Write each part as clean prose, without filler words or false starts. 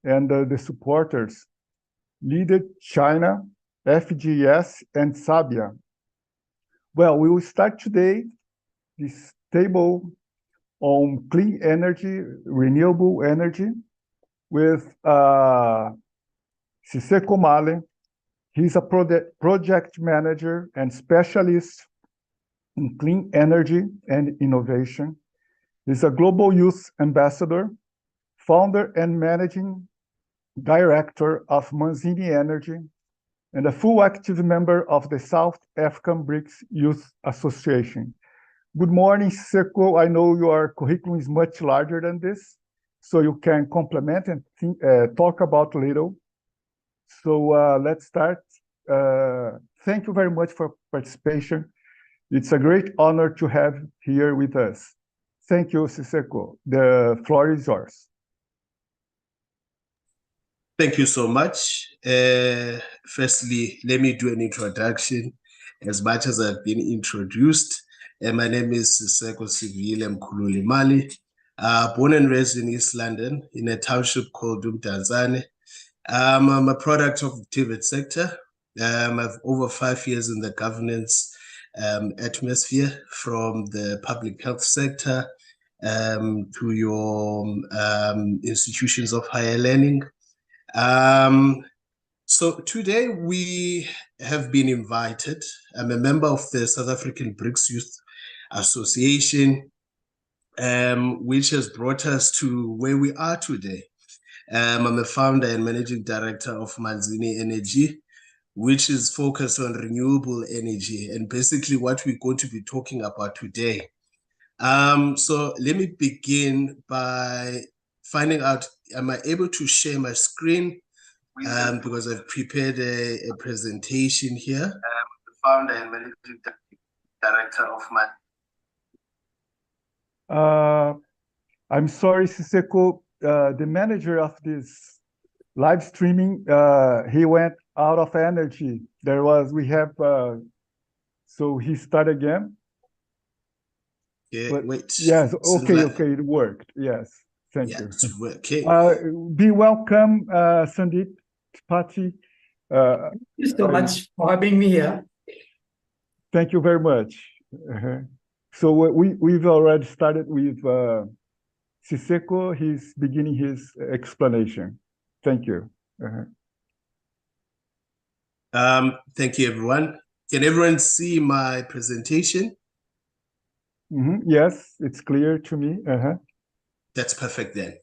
and the supporters, LIDE China, FGS, and SABYA. Well, we will start today this table on clean energy, renewable energy, with Siseko Male. He's a project manager and specialist in clean energy and innovation. He's a global youth ambassador, founder and managing director of Manzini Energy, and a full active member of the South African BRICS Youth Association. Good morning, Siseko. I know your curriculum is much larger than this, so you can complement and talk about little. So let's start. Thank you very much for participation. It's a great honor to have here with us. Thank you, Siseko. The floor is yours. Thank you so much. Firstly, let me do an introduction. As much as I've been introduced, my name is Siseko Sivile Mkhululi-Mali, born and raised in East London in a township called Umdanzane. I'm a product of the private sector. I've over 5 years in the governance atmosphere, from the public health sector to your institutions of higher learning. So today we have been invited. I'm a member of the South African BRICS Youth Association, which has brought us to where we are today. I'm a founder and managing director of Manzini Energy, which is focused on renewable energy, and basically what we're going to be talking about today. So let me begin by finding out, am I able to share my screen? Because I've prepared a presentation here. The founder and managing director of I'm sorry, Siseko. The manager of this live streaming, he went out of energy. So he started again. Yeah, but, wait. Yes, okay, it worked. Yes, thank you. Okay. Be welcome, Sandeep Pati. Thank you so much for having me here. Thank you very much. So we've already started with Siseko. He's beginning his explanation. Thank you. Thank you, everyone. Can everyone see my presentation? Yes, it's clear to me. That's perfect then.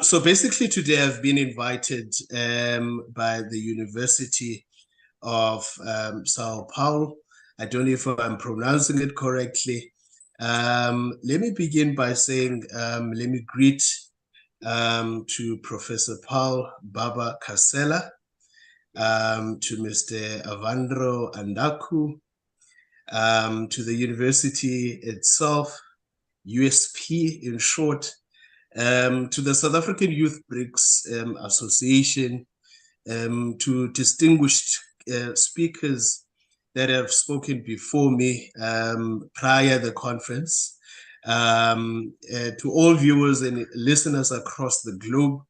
So basically today I've been invited by the University of São Paulo. I don't know if I'm pronouncing it correctly. Let me begin by saying, let me greet to Professor Paul Baba Casella, to Mr. Avandro Andaku, to the university itself, USP in short, to the South African Youth BRICS Association, to distinguished speakers that have spoken before me prior to the conference, to all viewers and listeners across the globe.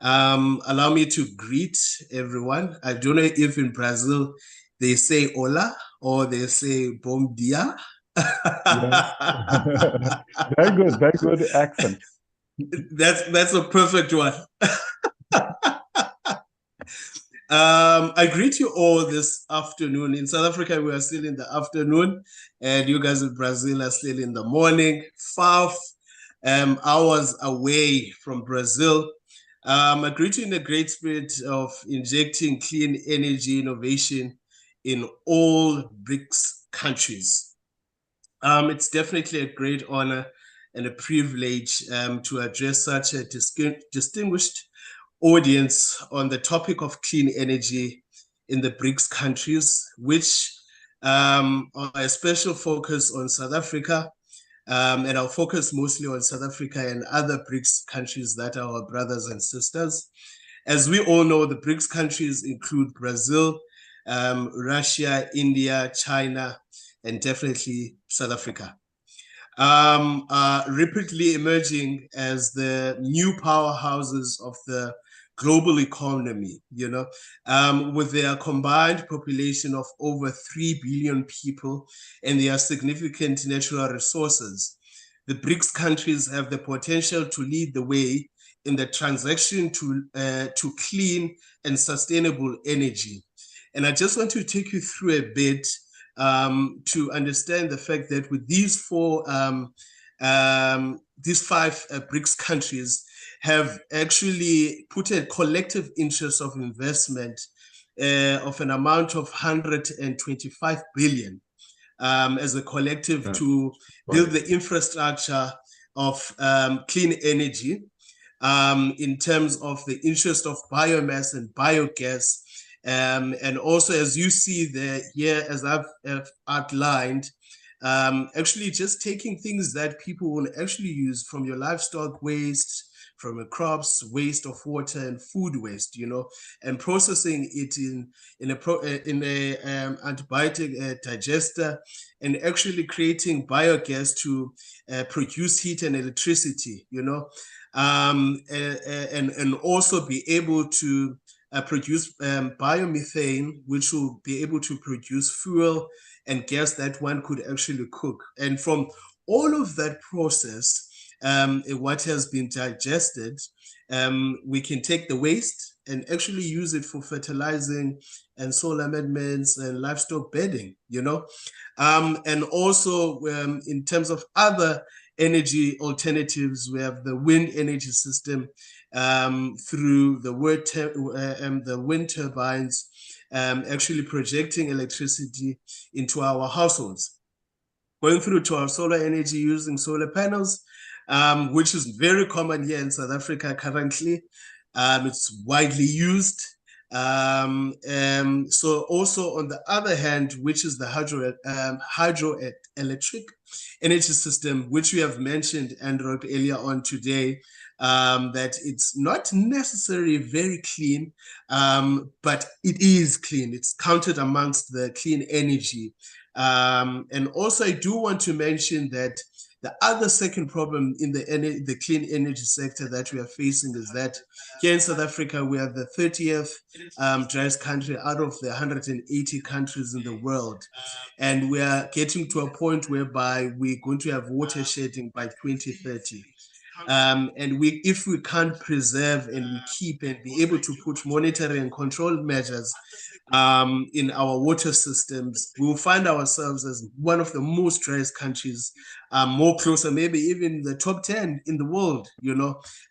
Allow me to greet everyone. I don't know if in Brazil they say hola or they say bom dia. Yes. Very good accent. That's a perfect one. I greet you all this afternoon. In South Africa, we are still in the afternoon, and you guys in Brazil are still in the morning, 5 hours away from Brazil. I greet you in the great spirit of injecting clean energy innovation in all BRICS countries. It's definitely a great honor and a privilege to address such a distinguished audience on the topic of clean energy in the BRICS countries, which are a special focus on South Africa, and I'll focus mostly on South Africa and other BRICS countries that are our brothers and sisters. As we all know, the BRICS countries include Brazil, Russia, India, China, and definitely South Africa. are rapidly emerging as the new powerhouses of the global economy, with their combined population of over 3 billion people and their significant natural resources. The BRICS countries have the potential to lead the way in the transition to clean and sustainable energy. And I just want to take you through a bit to understand the fact that with these five BRICS countries have actually put a collective interest of investment of an amount of 125 billion as a collective to build the infrastructure of clean energy in terms of the interest of biomass and biogas. And also, as you see there here, as I've outlined, actually just taking things that people will actually use from your livestock waste, from your crops, waste of water and food waste, and processing it in a antibiotic digester, and actually creating biogas to produce heat and electricity, and also be able to produce biomethane, which will be able to produce fuel and gas that one could actually cook. And from all of that process, what has been digested, we can take the waste and actually use it for fertilizing and soil amendments and livestock bedding, and also in terms of other energy alternatives, we have the wind energy system through the wind turbines, actually projecting electricity into our households. Going through to our solar energy using solar panels, which is very common here in South Africa currently. It's widely used. So also on the other hand, which is the hydroelectric energy system, which we have mentioned, Andrew, earlier on today, that it's not necessarily very clean, but it is clean. It's counted amongst the clean energy. And also I do want to mention that the other second problem in the clean energy sector that we are facing is that here in South Africa, we are the 30th driest country out of the 180 countries in the world. And we are getting to a point whereby we're going to have water shedding by 2030. And if we can't preserve and we keep and be able to put monitoring and control measures in our water systems, we will find ourselves as one of the most driest countries, more closer, maybe even the top 10 in the world,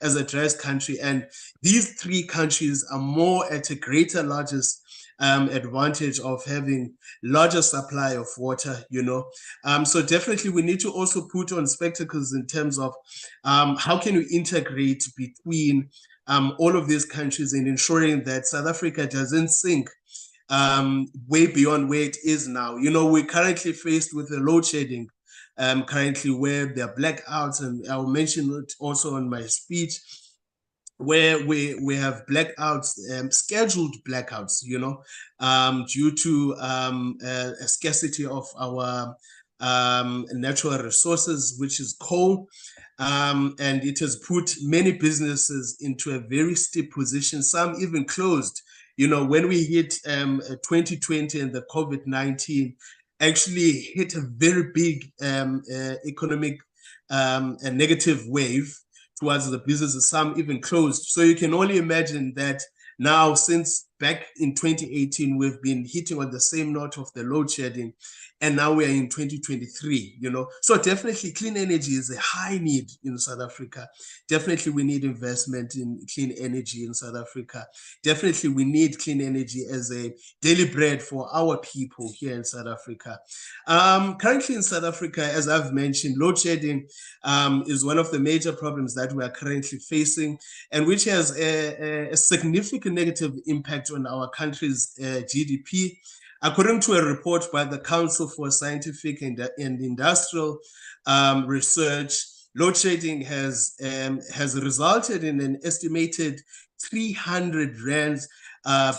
as a driest country. And these three countries are more at a largest advantage of having larger supply of water, So definitely we need to also put on spectacles in terms of how can we integrate between all of these countries in ensuring that South Africa doesn't sink way beyond where it is now. We're currently faced with a load shedding currently where there are blackouts, and I'll mention it also in my speech, where we have blackouts, scheduled blackouts, due to a scarcity of our natural resources, which is coal. And it has put many businesses into a very steep position, some even closed. When we hit 2020 and the COVID-19 actually hit a very big economic and negative wave towards the businesses, some even closed. So you can only imagine that now, since back in 2018, we've been hitting on the same note of the load shedding, and now we are in 2023, So definitely clean energy is a high need in South Africa. Definitely we need investment in clean energy in South Africa. Definitely we need clean energy as a daily bread for our people here in South Africa. Currently in South Africa, as I've mentioned, load shedding is one of the major problems that we are currently facing, and which has a significant negative impact on our country's GDP. According to a report by the Council for Scientific and Industrial Research, load shedding has resulted in an estimated 300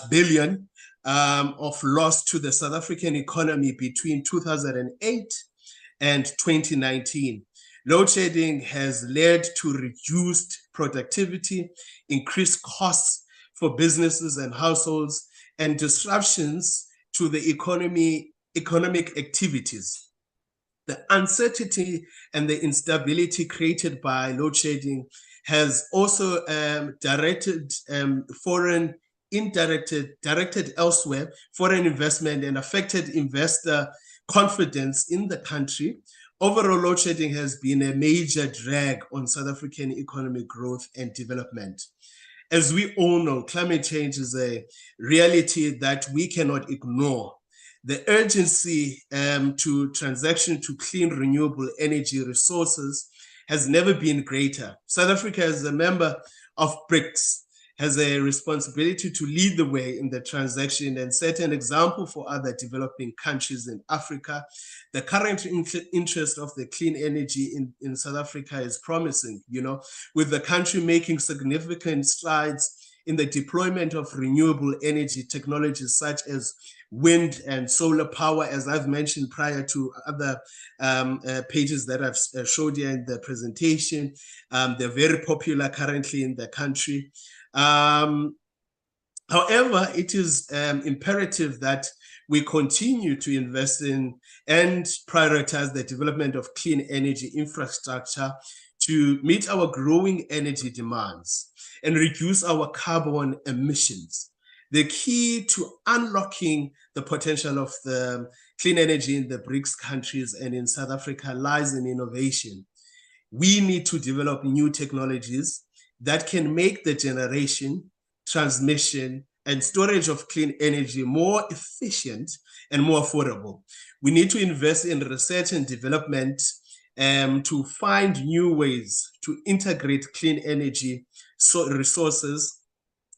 billion of loss to the South African economy between 2008 and 2019. Load shedding has led to reduced productivity, increased costs for businesses and households, and disruptions to the economic activities. The uncertainty and the instability created by load shedding has also directed elsewhere foreign investment and affected investor confidence in the country. Overall, load shedding has been a major drag on South African economic growth and development. As we all know, climate change is a reality that we cannot ignore. The urgency to transition to clean, renewable energy resources has never been greater. South Africa, as a member of BRICS, has a responsibility to lead the way in the transaction and set an example for other developing countries in Africa. The current interest of the clean energy in South Africa is promising, with the country making significant strides in the deployment of renewable energy technologies such as wind and solar power, as I've mentioned prior to other pages that I've showed you in the presentation. They're very popular currently in the country. However, it is imperative that we continue to invest in and prioritize the development of clean energy infrastructure to meet our growing energy demands and reduce our carbon emissions. The key to unlocking the potential of the clean energy in the BRICS countries and in South Africa lies in innovation. We need to develop new technologies that can make the generation, transmission, and storage of clean energy more efficient and more affordable. We need to invest in research and development to find new ways to integrate clean energy resources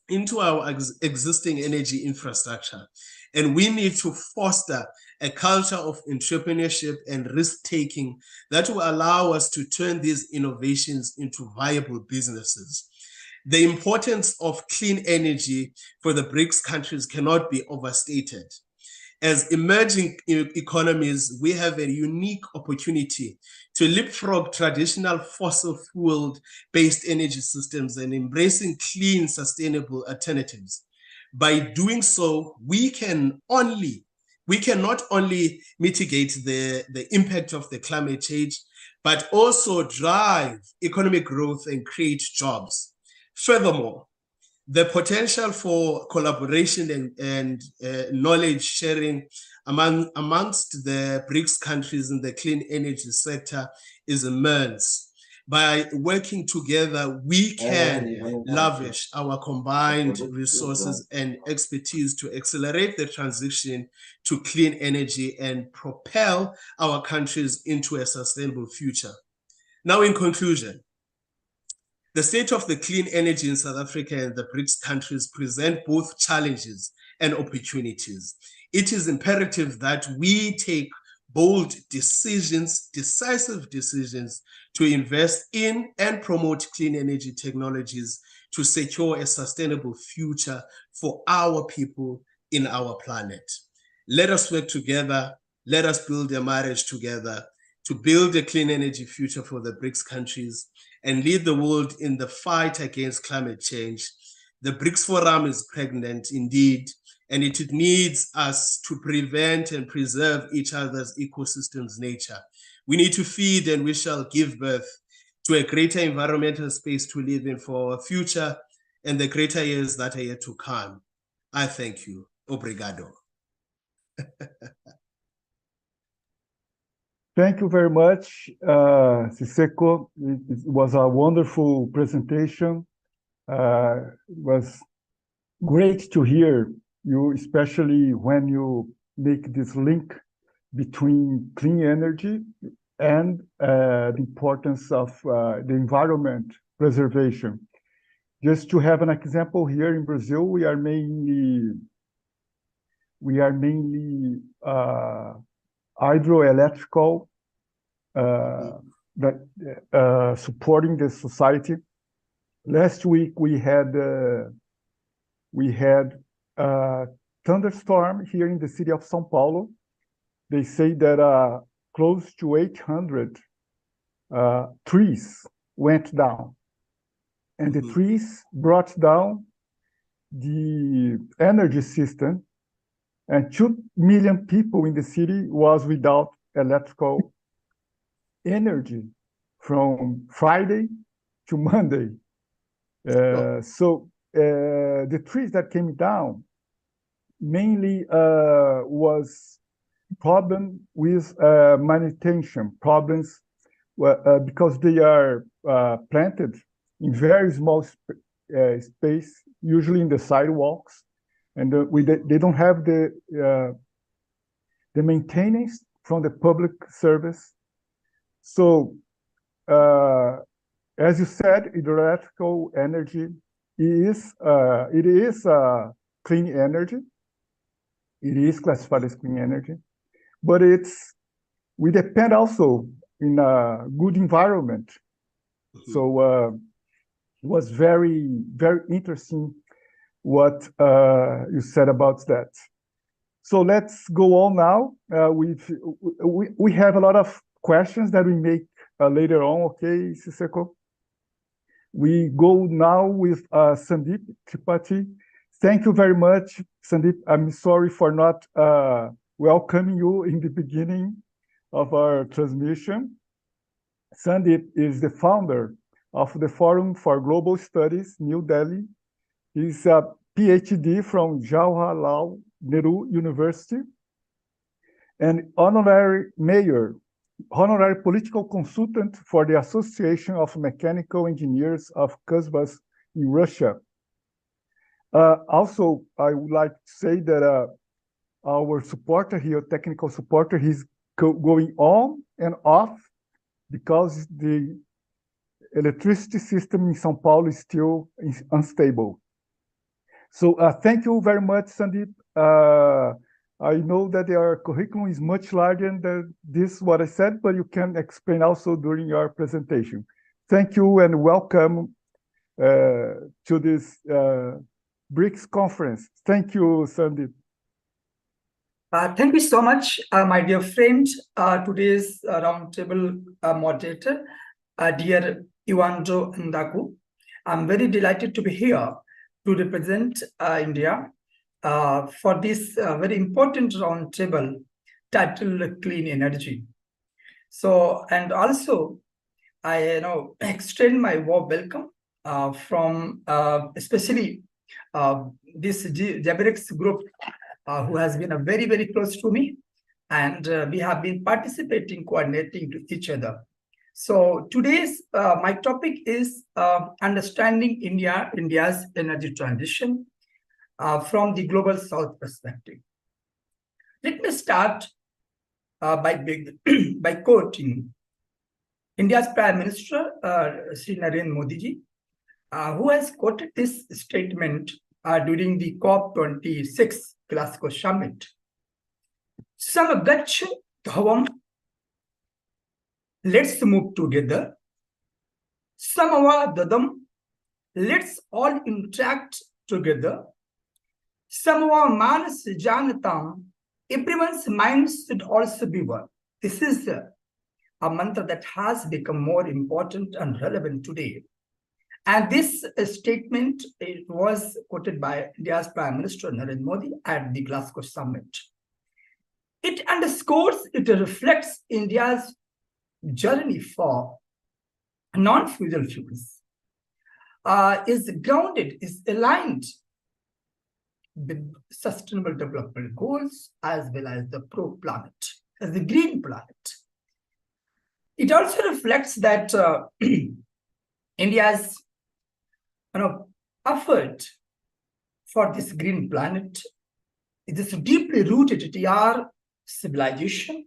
into our existing energy infrastructure. And we need to foster a culture of entrepreneurship and risk-taking that will allow us to turn these innovations into viable businesses. The importance of clean energy for the BRICS countries cannot be overstated. As emerging economies, we have a unique opportunity to leapfrog traditional fossil fuel-based energy systems and embracing clean, sustainable alternatives. By doing so, we can not only mitigate the impact of the climate change, but also drive economic growth and create jobs. Furthermore, the potential for collaboration and knowledge sharing amongst the BRICS countries in the clean energy sector is immense. By working together, we can lavish our combined resources and expertise to accelerate the transition to clean energy and propel our countries into a sustainable future. Now, in conclusion, the state of the clean energy in South Africa and the BRICS countries present both challenges and opportunities. It is imperative that we take bold decisions, decisive decisions to invest in and promote clean energy technologies to secure a sustainable future for our people in our planet. Let us work together. Let us build a marriage together to build a clean energy future for the BRICS countries and lead the world in the fight against climate change. The BRICS Forum is pregnant indeed, and it needs us to prevent and preserve each other's ecosystems' nature. We need to feed and we shall give birth to a greater environmental space to live in for our future and the greater years that are yet to come. I thank you. Obrigado. Thank you very much, Siseko. It was a wonderful presentation. It was great to hear you, especially when you make this link between clean energy and the importance of the environment preservation. Just to have an example, here in Brazil, we are mainly hydroelectrical supporting the society. Last week we had a thunderstorm here in the city of São Paulo. They say that close to 800 trees went down. And the trees brought down the energy system, and 2 million people in the city was without electrical energy from Friday to Monday. So the trees that came down mainly was problem with manutention problems because they are planted in very small space, usually in the sidewalks, and they don't have the maintenance from the public service. So, as you said, hydroelectrical energy is clean energy. It is classified as clean energy, but we depend also in a good environment. So it was very, very interesting what you said about that. So let's go on now. We have a lot of questions that we make later on, okay, Siseko? We go now with Sandeep Tripathi. Thank you very much, Sandeep. I'm sorry for not welcoming you in the beginning of our transmission. Sandeep is the founder of the Forum for Global Studies, New Delhi. He's a PhD from Jawaharlal Nehru University and honorary mayor, honorary political consultant for the Association of Mechanical Engineers of Kuzbass in Russia. Also, I would like to say that our supporter here, technical supporter, he's going on and off because the electricity system in São Paulo is still unstable. So thank you very much, Sandeep. I know that your curriculum is much larger than this, what I said, but you can explain also during your presentation. Thank you and welcome to this BRICS conference. Thank you, Sandeep. Thank you so much, my dear friend, today's roundtable moderator, dear Iwanjo Ndaku. I'm very delighted to be here to represent India for this very important roundtable titled Clean Energy. So, and also, I extend my warm welcome from especially this VIBRICS group who has been very, very close to me, and we have been participating, coordinating to each other. So today's my topic is understanding India's energy transition from the global south perspective. Let me start by quoting India's Prime Minister, Sri Narendra Modi ji, who has quoted this statement during the COP26 Glasgow summit. Samagach Dhavam, let's move together. Samava Dadam, let's all interact together. Samava Manas Janatam, everyone's minds should also be one. This is a mantra that has become more important and relevant today. And this statement, it was quoted by India's Prime Minister Narendra Modi at the Glasgow summit. It underscores, it reflects India's journey for non-fossil fuels, is grounded, is aligned with sustainable development goals as well as the pro-planet, as the green planet. It also reflects that India's effort for this green planet is deeply rooted in our civilization.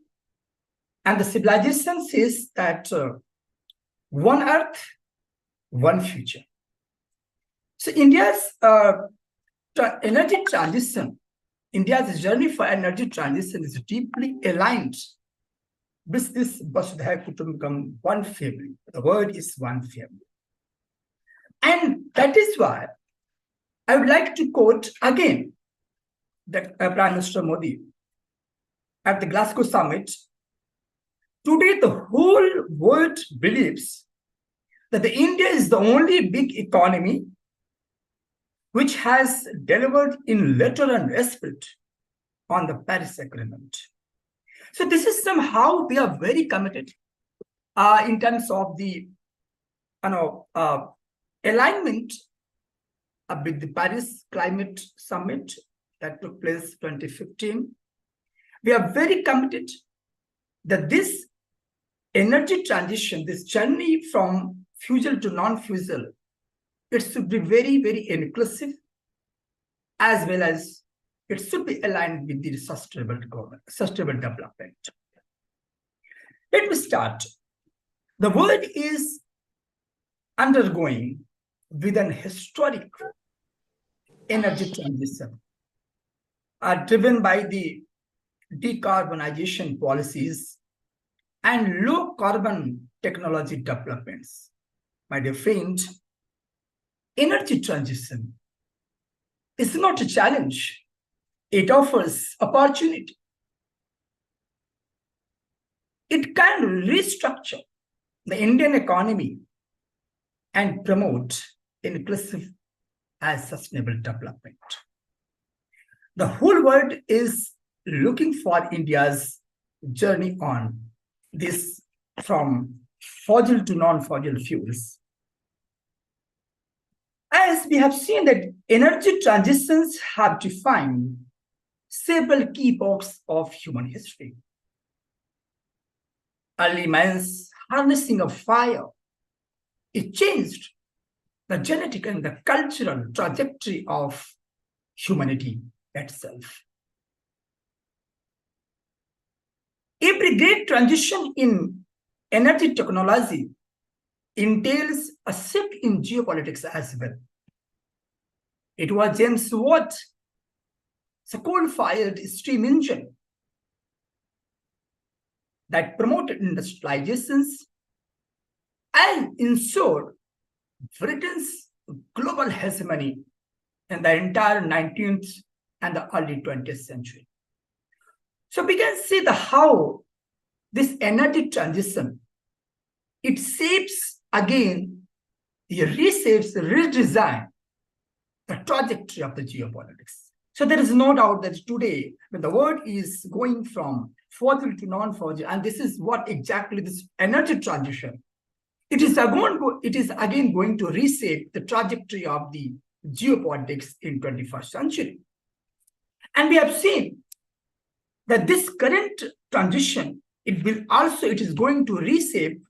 And the civilization says that one earth, one future. So India's energy transition, India's journey for energy transition is deeply aligned with this Vasudhaiva Kutumbakam, one family. The word is one family. And that is why I would like to quote again the Prime Minister Modi at the Glasgow summit, Today, the whole world believes that India is the only big economy which has delivered in letter and spirit on the Paris Agreement. So this is somehow we are very committed in terms of the alignment with the Paris Climate Summit that took place 2015. We are very committed that this energy transition, this journey from fusel to non-fusel, it should be very, very inclusive, as well as it should be aligned with the sustainable development. Let me start. The world is undergoing with an historic energy transition, driven by the decarbonization policies and low carbon technology developments. My dear friend, energy transition is not a challenge. It offers opportunity. It can restructure the Indian economy and promote inclusive and sustainable development. The whole world is looking for India's journey on this from fossil to non-fossil fuels. As we have seen that energy transitions have defined several key epochs of human history. Early man's harnessing of fire, it changed the genetic and the cultural trajectory of humanity itself. Every great transition in energy technology entails a shift in geopolitics as well. It was James Watt, the coal-fired steam engine, that promoted industrializations and ensured Britain's global hegemony in the entire 19th and the early 20th century. So we can see how this energy transition, it shapes again, it reshapes, redesign the trajectory of the geopolitics. So there is no doubt that today, when the world is going from fossil to non-fossil, and this is what exactly this energy transition, it is again going to reshape the trajectory of the geopolitics in 21st century. And we have seen that this current transition, it is going to reshape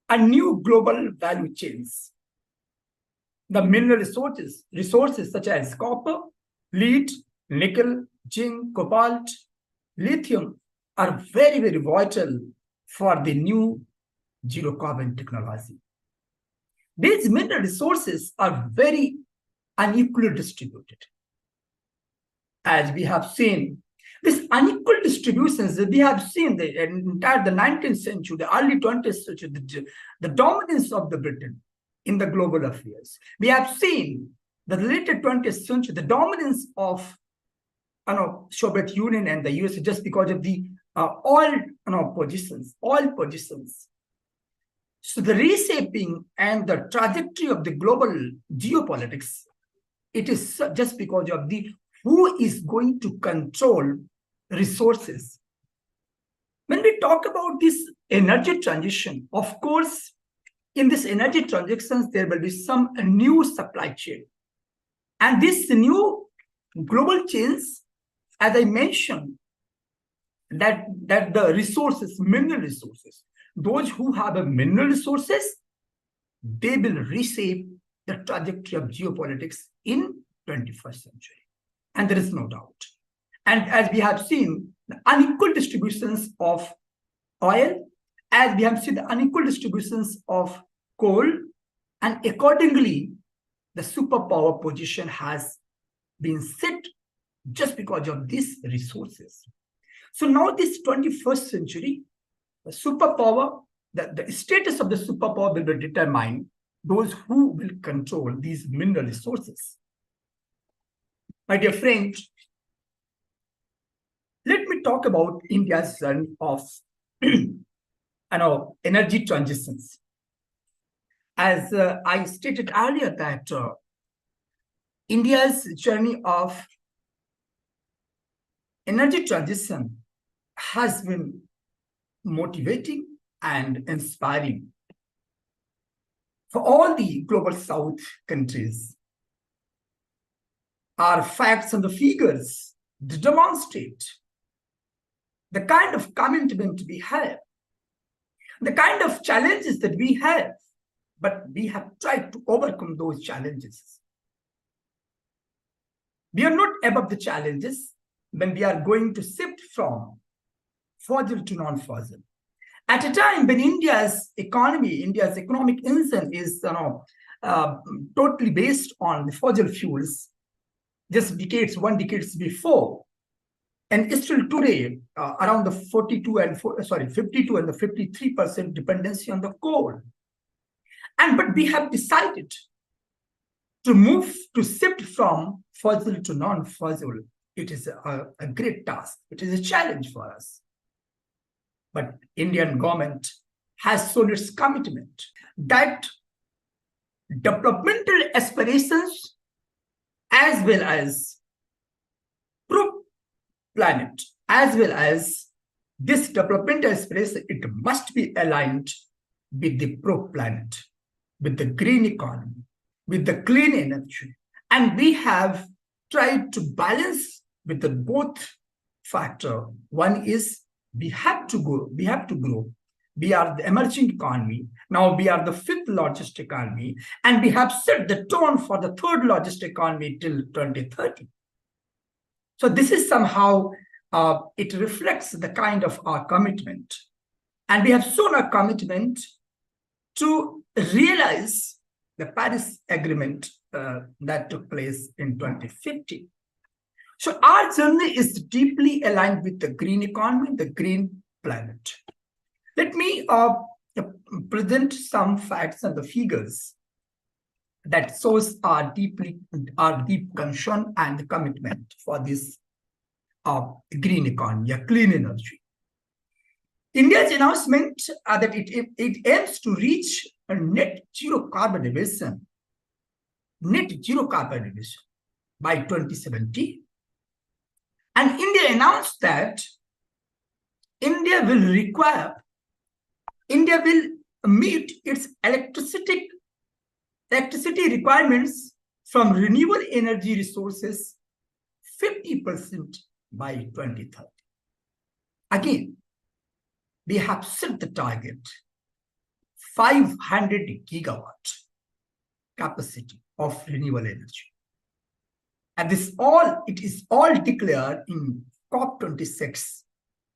a new global value chains. The mineral resources such as copper, lead, nickel, zinc, cobalt, lithium are very, very vital for the new zero carbon technology. These mineral resources are very unequally distributed. As we have seen, these unequal distributions, we have seen the entire 19th century, the early 20th century, the dominance of the Britain in the global affairs. We have seen the later 20th century, the dominance of Soviet Union and the US just because of the oil positions. So the reshaping and the trajectory of the global geopolitics, it is just because of the who is going to control resources. When we talk about this energy transition, of course, in this energy transitions, there will be some new supply chain. And this new global chains, as I mentioned, that the resources, mineral resources, those who have mineral resources, they will reshape the trajectory of geopolitics in 21st century. And there is no doubt. And as we have seen, the unequal distributions of oil, as we have seen the unequal distributions of coal, and accordingly, the superpower position has been set just because of these resources. So now this 21st century, the superpower, the status of the superpower will be determined those who will control these mineral resources. My dear friend, let me talk about India's journey of energy transitions. As I stated earlier that India's journey of energy transition has been motivating and inspiring for all the global South countries. Our facts and the figures demonstrate the kind of commitment we have, the kind of challenges that we have, but we have tried to overcome those challenges. We are not above the challenges when we are going to shift from fossil to non-fossil. At a time when India's economic engine is totally based on the fossil fuels, just one decade before, and still today, around the 52 and 53% dependency on the coal. But we have decided to shift from fossil to non-fossil. It is a great task. It is a challenge for us. But Indian government has shown its commitment that developmental aspirations as well as pro-planet, as well as this developmental aspiration, it must be aligned with the pro-planet, with the green economy, with the clean energy. And we have tried to balance with the both factor. One is we have to grow. We are the emerging economy. Now we are the 5th largest economy, and we have set the tone for the 3rd largest economy till 2030. So this is somehow, it reflects the kind of our commitment. And we have shown our commitment to realize the Paris Agreement that took place in 2050. So our journey is deeply aligned with the green economy, the green planet. Let me present some facts and the figures that shows our deep concern and commitment for this green economy, clean energy. India's announcement that it aims to reach a net zero carbon emission by 2070. And India announced that India will meet its electricity requirements from renewable energy resources 50% by 2030. Again, we have set the target 500 gigawatt capacity of renewable energy. And it is all declared in COP26,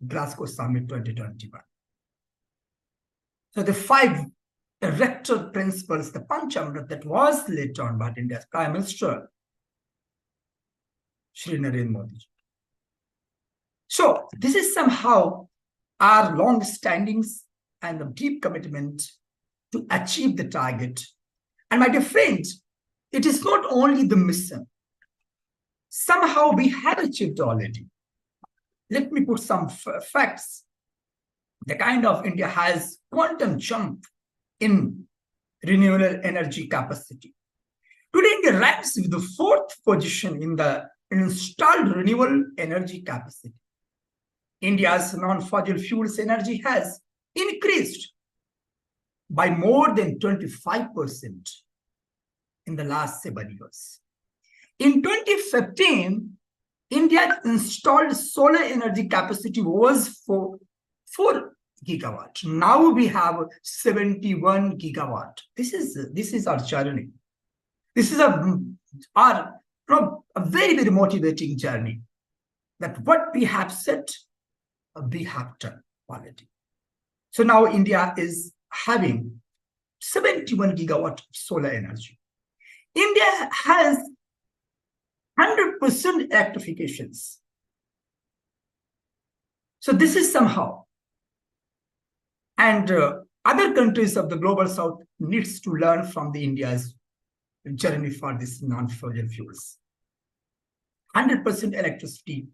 Glasgow Summit 2021. So the 5 rector principles, the Panchamrit that was laid down by India's Prime Minister, Shri Narendra Modi. So this is somehow our long standings and the deep commitment to achieve the target. And my dear friends, it is not only the mission. Somehow we have achieved already. Let me put some facts. The kind of India has quantum jump in renewable energy capacity. Today, India ranks with the 4th position in the installed renewable energy capacity. India's non-fossil fuels energy has increased by more than 25% in the last 7 years. In 2015, India's installed solar energy capacity was 4 gigawatt. Now we have 71 gigawatt. This is our journey. This is our very, very motivating journey. That what we have set, we have done already. So now India is having 71 gigawatt of solar energy. India has 100% electrifications. So this is somehow. And other countries of the global south needs to learn from the India's journey for this non-fossil fuels. 100% electricity.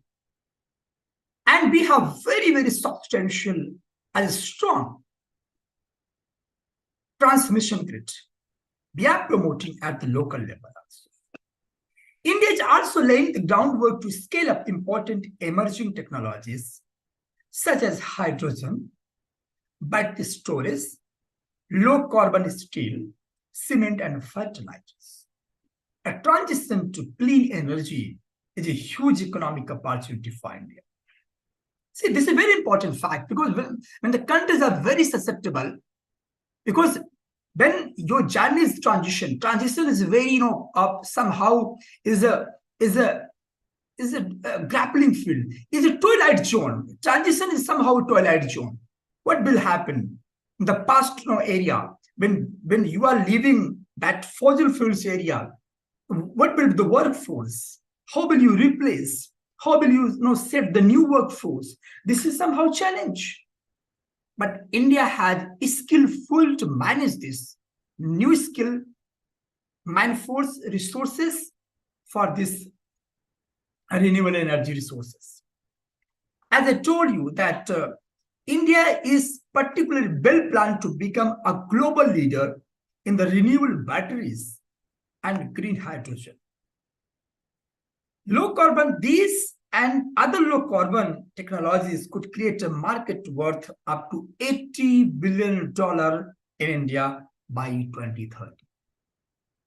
And we have very, very substantial as a strong transmission grid. We are promoting at the local level also. India is also laying the groundwork to scale up important emerging technologies such as hydrogen, battery storage, low carbon steel, cement, and fertilizers. A transition to clean energy is a huge economic opportunity for India. See, this is a very important fact, because when the countries are very susceptible, because when your journey is transition is very, somehow is a grappling field, is a twilight zone. Transition is somehow a twilight zone. What will happen in the past area, when you are leaving that fossil fuels area? What will be the workforce? How will you replace? How will you set the new workforce? This is somehow challenge. But India has skillful to manage this new skill, man-force resources for this renewable energy resources. As I told you that India is particularly well planned to become a global leader in the renewable batteries and green hydrogen. Low carbon, these and other low carbon technologies could create a market worth up to $80 billion in India by 2030.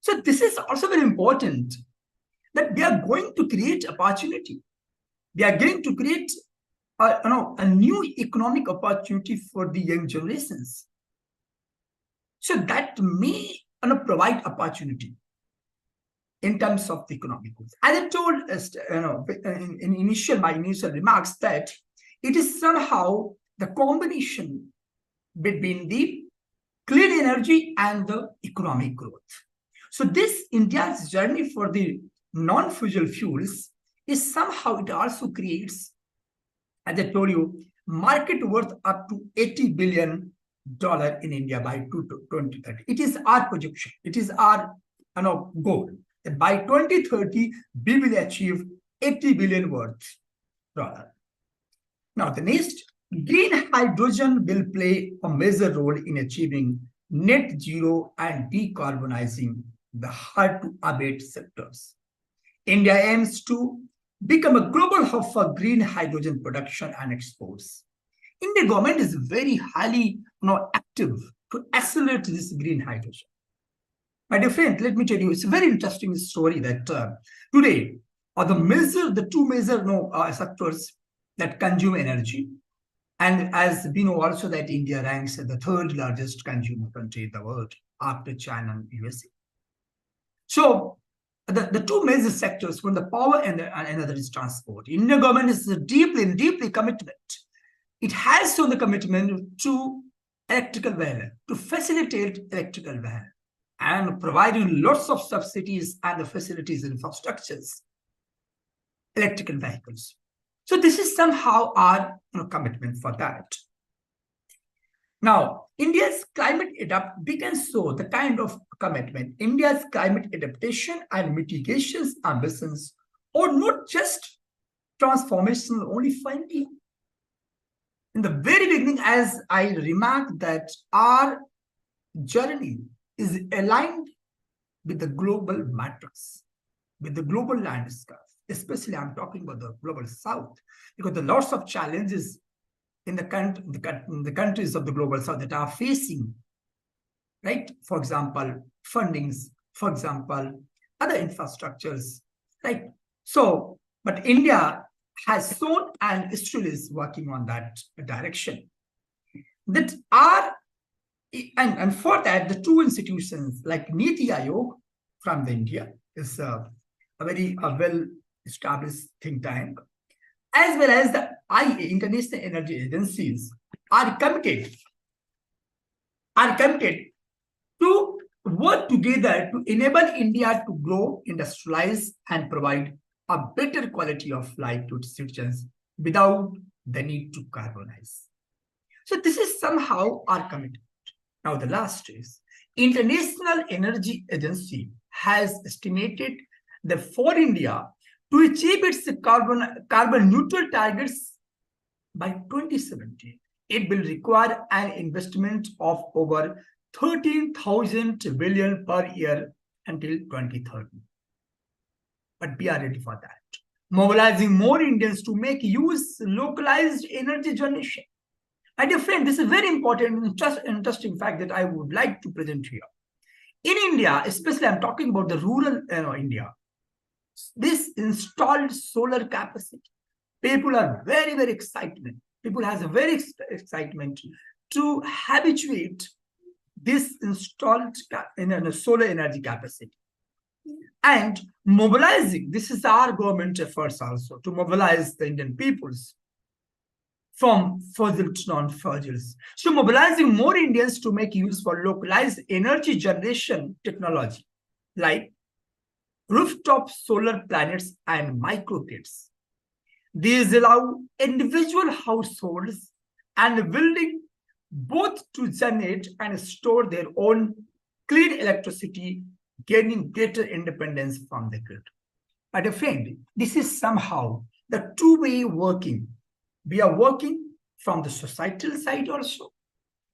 So this is also very important, that we are going to create opportunity. We are going to create a new economic opportunity for the young generations. So that may provide opportunity in terms of the economic growth. As I told in my initial remarks, that it is somehow the combination between the clean energy and the economic growth. So this India's journey for the non-fossil fuels is somehow, it also creates, as I told you, market worth up to $80 billion in India by 2030. It is our projection. It is our goal. That by 2030, we will achieve $80 billion worth. Now, the next, green hydrogen will play a major role in achieving net zero and decarbonizing the hard-to-abate sectors. India aims to become a global hub for green hydrogen production and exports. Indian government is very highly active to accelerate this green hydrogen. My dear friend, let me tell you, it's a very interesting story that today are the two major sectors that consume energy. And as we know also that India ranks as the third largest consumer country in the world after China and USA. So the two major sectors, one the power and another is transport. Indian government is deeply committed. It has shown the commitment to electrical vehicle, to facilitate electrical vehicle, and providing lots of subsidies and the facilities and infrastructures, electrical vehicles. So this is somehow our commitment for that. Now, India's climate adapt begins so the kind of commitment. India's climate adaptation and mitigations ambitions are not just transformational only for India. In the very beginning, as I remarked, that our journey is aligned with the global matrix, with the global landscape. Especially, I'm talking about the global south, because there are lots of challenges in the countries of the global south that are facing, right? For example, fundings, for example, other infrastructures, right? So, but India has shown and still is working on that direction. That are, and for that, the two institutions like Niti Aayog from India is a very well-established think tank, as well as the IEA, International Energy Agencies, are committed to work together to enable India to grow, industrialize, and provide a better quality of life to its citizens without the need to carbonize. So this is somehow our commitment. Now the last is, International Energy Agency has estimated that for India to achieve its carbon neutral targets by 2070, it will require an investment of over 13,000 billion per year until 2030. But we are ready for that. Mobilizing more Indians to make use localized energy generation. My dear friend, this is a very important, interesting fact that I would like to present here. In India, especially I'm talking about the rural India, this installed solar capacity, people are very, very excited. People has a very excitement to habituate this installed solar energy capacity. And mobilizing, this is our government efforts also, to mobilize the Indian peoples from fossil to non-fossils. So mobilizing more Indians to make use for localized energy generation technology, like rooftop solar planets and microgrids. These allow individual households and buildings both to generate and store their own clean electricity, gaining greater independence from the grid. But a friend, this is somehow the two-way working. We are working from the societal side also.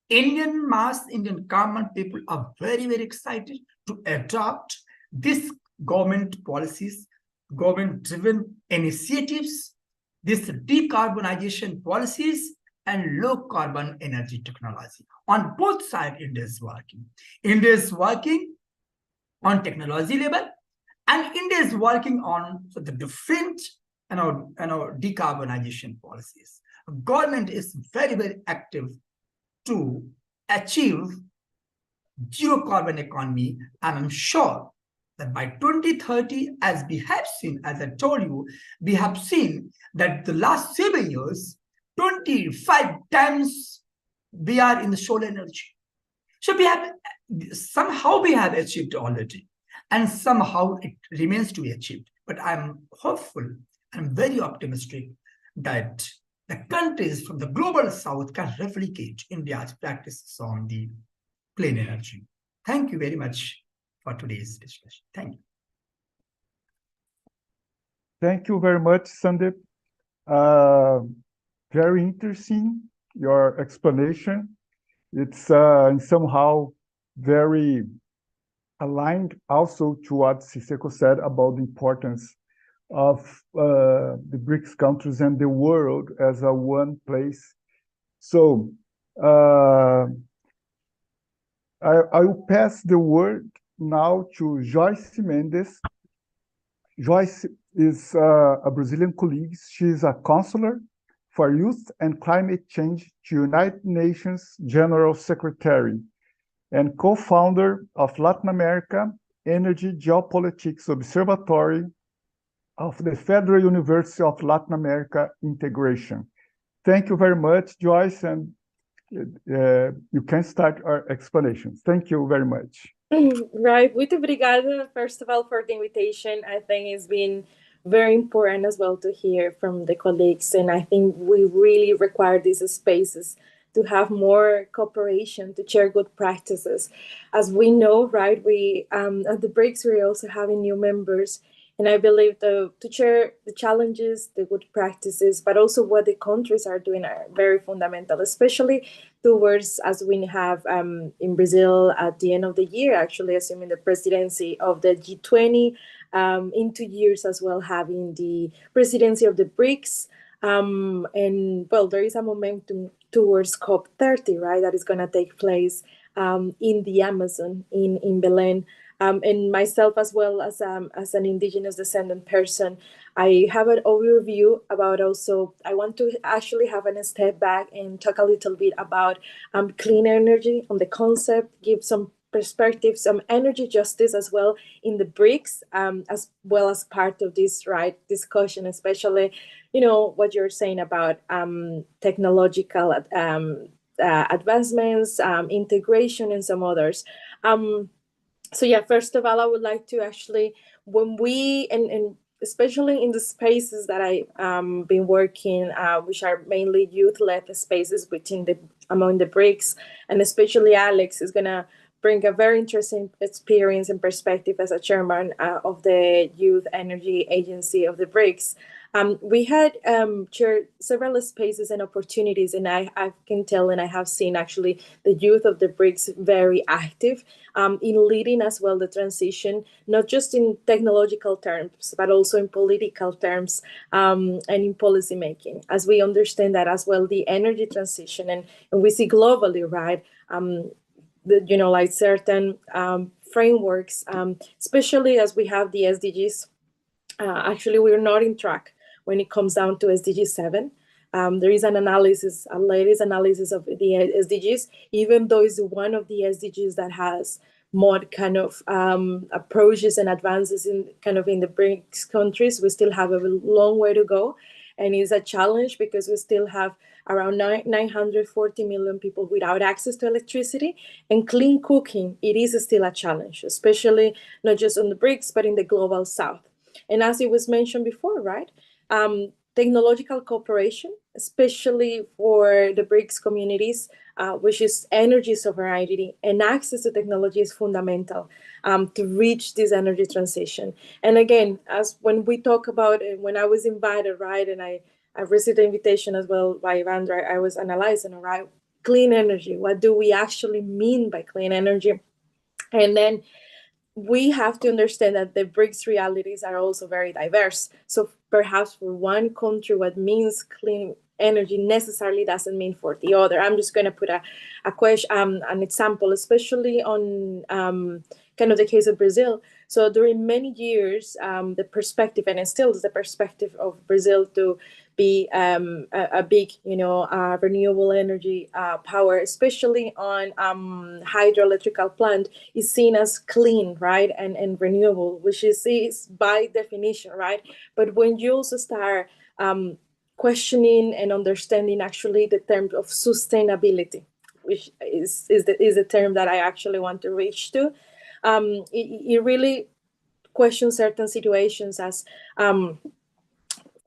Indian common people are very, very excited to adopt this government policies, government-driven initiatives, this decarbonization policies, and low-carbon energy technology. On both sides, India is working. India is working on technology level, and India is working on the different decarbonization policies. Government is very, very active to achieve zero carbon economy, and I'm sure that by 2030, as we have seen, as I told you, we have seen that the last 7 years, 25 times we are in the solar energy. So we have achieved already, and somehow it remains to be achieved. But I'm hopeful, I'm very optimistic that the countries from the global south can replicate India's practices on the clean energy. Thank you very much for today's discussion. Thank you. Thank you very much, Sandeep. Very interesting, your explanation. It's somehow very aligned also to what Siseko said about the importance of the BRICS countries and the world as a one place. So I will pass the word now to Joyce Mendes. Joyce is a Brazilian colleague. She is a counselor for Youth and Climate Change to United Nations General Secretary and co-founder of Latin America Energy Geopolitics Observatory of the Federal University of Latin America Integration. Thank you very much, Joyce, and you can start our explanations. Thank you very much. Right. Muito obrigada, first of all, for the invitation. I think it's been very important as well to hear from the colleagues, and I think we really require these spaces to have more cooperation, to share good practices. As we know, right, we at the BRICS, we're also having new members, and I believe to share the challenges, the good practices, but also what the countries are doing are very fundamental, especially towards, as we have in Brazil at the end of the year, actually assuming the presidency of the G20, in 2 years as well, having the presidency of the BRICS. And well, there is a momentum towards COP30, right, that is going to take place in the Amazon, in Belém. And myself as well as an indigenous descendant person, I have an overview about also, I want to actually have a step back and talk a little bit about clean energy, on the concept, give some perspective, some energy justice as well in the BRICS, as well as part of this right discussion, especially, you know, what you're saying about technological advancements, integration, and some others. So yeah, first of all, I would like to actually, when we, and especially in the spaces that I've been working, which are mainly youth-led spaces among the BRICS, and especially Alex is gonna bring a very interesting experience and perspective as a chairman of the Youth Energy Agency of the BRICS. We had chaired several spaces and opportunities, and I can tell, and I have seen actually the youth of the BRICS very active in leading as well the transition, not just in technological terms, but also in political terms and in policy making, as we understand that as well, the energy transition, and we see globally, right, like certain frameworks, especially as we have the SDGs. Actually, we're not in track when it comes down to SDG 7. There is an analysis, a latest analysis of the SDGs, even though it's one of the SDGs that has more kind of approaches and advances in the BRICS countries. We still have a long way to go. And it's a challenge because we still have around 940 million people without access to electricity, and clean cooking, it is still a challenge, especially not just on the BRICS, but in the global South. And as it was mentioned before, right? Technological cooperation, especially for the BRICS communities, which is energy sovereignty and access to technology is fundamental to reach this energy transition. And again, as when we talk about it, when I was invited, right, and I received the invitation as well by Ivandra, I was analyzing, right, clean energy. What do we actually mean by clean energy? And then we have to understand that the BRICS realities are also very diverse. So perhaps for one country, what means clean energy necessarily doesn't mean for the other. I'm just going to put a question, an example, especially on kind of the case of Brazil. So during many years, the perspective, and it still is the perspective of Brazil to be a big, renewable energy power, especially on hydroelectrical plant, is seen as clean, right, and renewable, which is by definition, right? But when you also start questioning and understanding actually the term of sustainability, which is the term that I actually want to reach to, it really questions certain situations as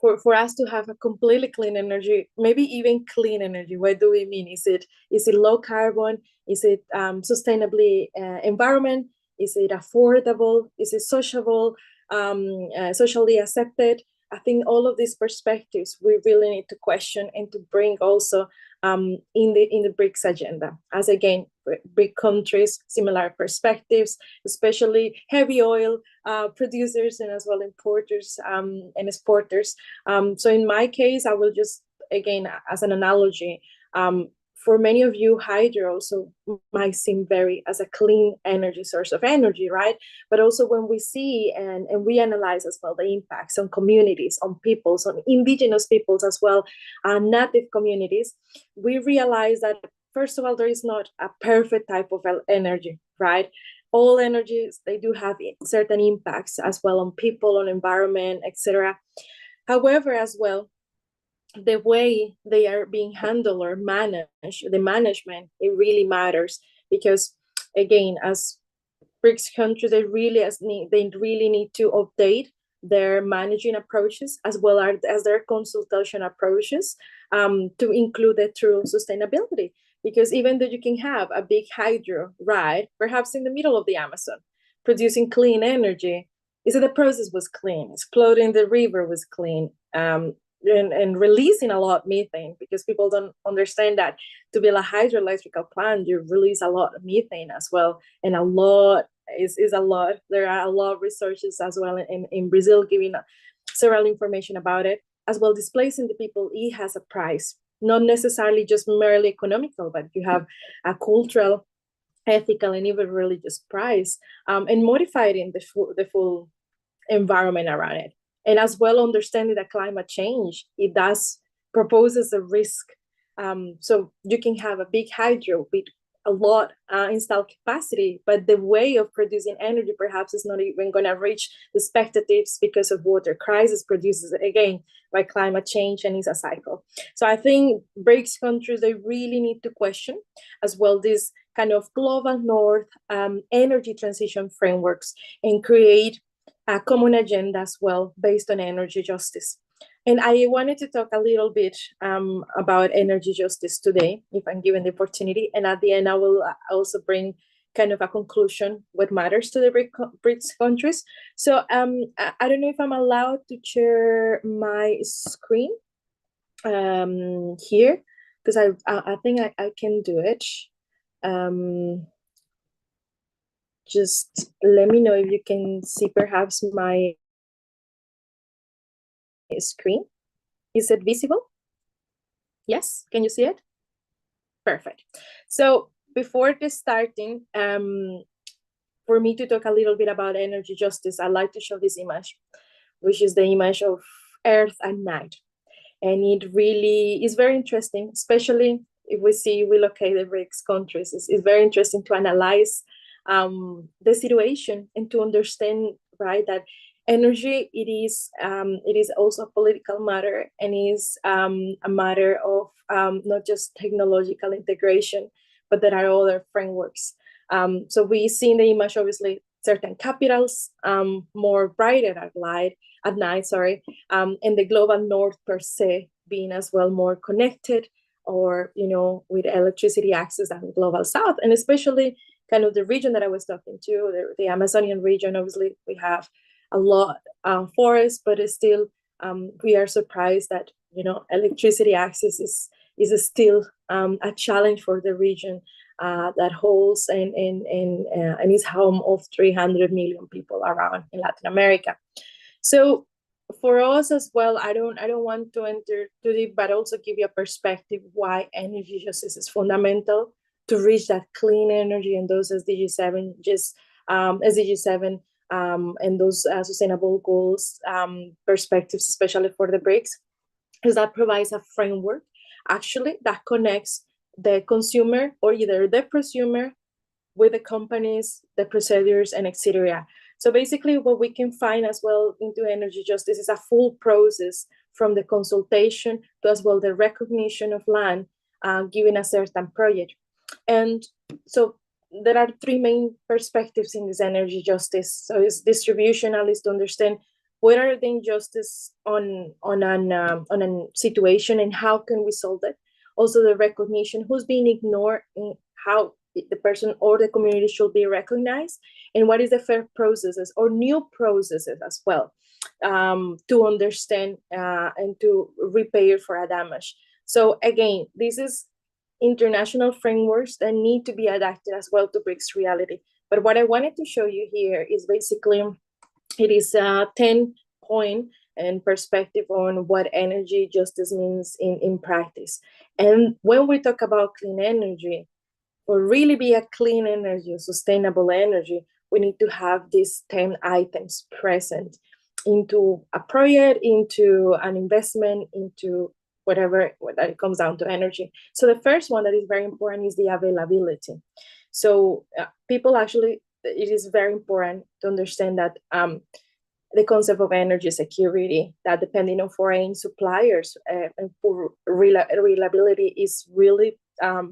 for us to have a completely clean energy, maybe even clean energy. What do we mean? Is it low carbon? Is it sustainably environment? Is it affordable? Is it sociable, socially accepted? I think all of these perspectives we really need to question and to bring also in the BRICS agenda. As again, BRIC countries, similar perspectives, especially heavy oil producers and as well importers and exporters. So in my case, I will just, again, as an analogy, for many of you, hydro also might seem very as a clean energy source of energy, right? But also when we see and we analyze as well the impacts on communities, on peoples, on indigenous peoples as well, native communities, we realize that, first of all, there is not a perfect type of energy, right? All energies, they do have certain impacts as well on people, on environment, etc. However, as well, the way they are being handled or managed, the management, it really matters because, again, as BRICS countries, they really need to update their managing approaches as well as their consultation approaches to include the true sustainability. Because even though you can have a big hydro, right, perhaps in the middle of the Amazon, producing clean energy, is that the process was clean, exploding the river was clean, and releasing a lot of methane, because people don't understand that to build a hydroelectrical plant, you release a lot of methane as well, and a lot is a lot. There are a lot of researches as well in Brazil giving several information about it, as well. Displacing the people, it has a price, not necessarily just merely economical, but you have a cultural, ethical, and even religious price, and modifying the full environment around it. And as well, understanding that climate change, it does proposes a risk. So you can have a big hydro with a lot installed capacity, but the way of producing energy perhaps is not even going to reach the expectations because of water crisis produces again by climate change, and it's a cycle. So I think BRICS countries, they really need to question as well this kind of global north energy transition frameworks and create a common agenda as well based on energy justice. And I wanted to talk a little bit about energy justice today, if I'm given the opportunity. And at the end, I will also bring kind of a conclusion what matters to the BRICS countries. So I don't know if I'm allowed to share my screen here, because I think I can do it. Just let me know if you can see perhaps my screen. Is it visible? Yes, can you see it? Perfect. So before starting, for me to talk a little bit about energy justice, I'd like to show this image, which is the image of Earth at night. And it really is very interesting, especially if we locate the BRICS countries. It's very interesting to analyze the situation and to understand, right, that energy, it is also a political matter, and is a matter of not just technological integration, but there are other frameworks. So we see in the image, obviously, certain capitals more brighter at night, and the global north per se being as well more connected, or with electricity access than the global south, and especially kind of the region that I was talking to, the Amazonian region. Obviously, we have a lot of forest, but it's still we are surprised that electricity access is still a challenge for the region that holds and is home of 300 million people around in Latin America. So for us as well, I don't want to enter too deep, but also give you a perspective why energy justice is fundamental to reach that clean energy and those SDG 7, and those sustainable goals perspectives, especially for the BRICS, because that provides a framework actually that connects the consumer, or either the prosumer, with the companies, the procedures, and etc. So basically what we can find as well into energy justice is a full process, from the consultation to as well the recognition of land given a certain project. And so there are three main perspectives in this energy justice. So it's distributional, is to understand what are the injustice on a situation and how can we solve it. Also the recognition, who's being ignored and how the person or the community should be recognized, and what is the fair processes or new processes as well to understand and to repay for a damage. So again, this is international frameworks that need to be adapted as well to BRICS reality. But what I wanted to show you here is basically, it is a 10-point and perspective on what energy justice means in practice. And when we talk about clean energy, or really be a clean energy, sustainable energy, we need to have these 10 items present into a project, into an investment, into whatever that it comes down to energy. So the first one that is very important is the availability. So people actually, it is very important to understand that the concept of energy security, that depending on foreign suppliers and for reliability is really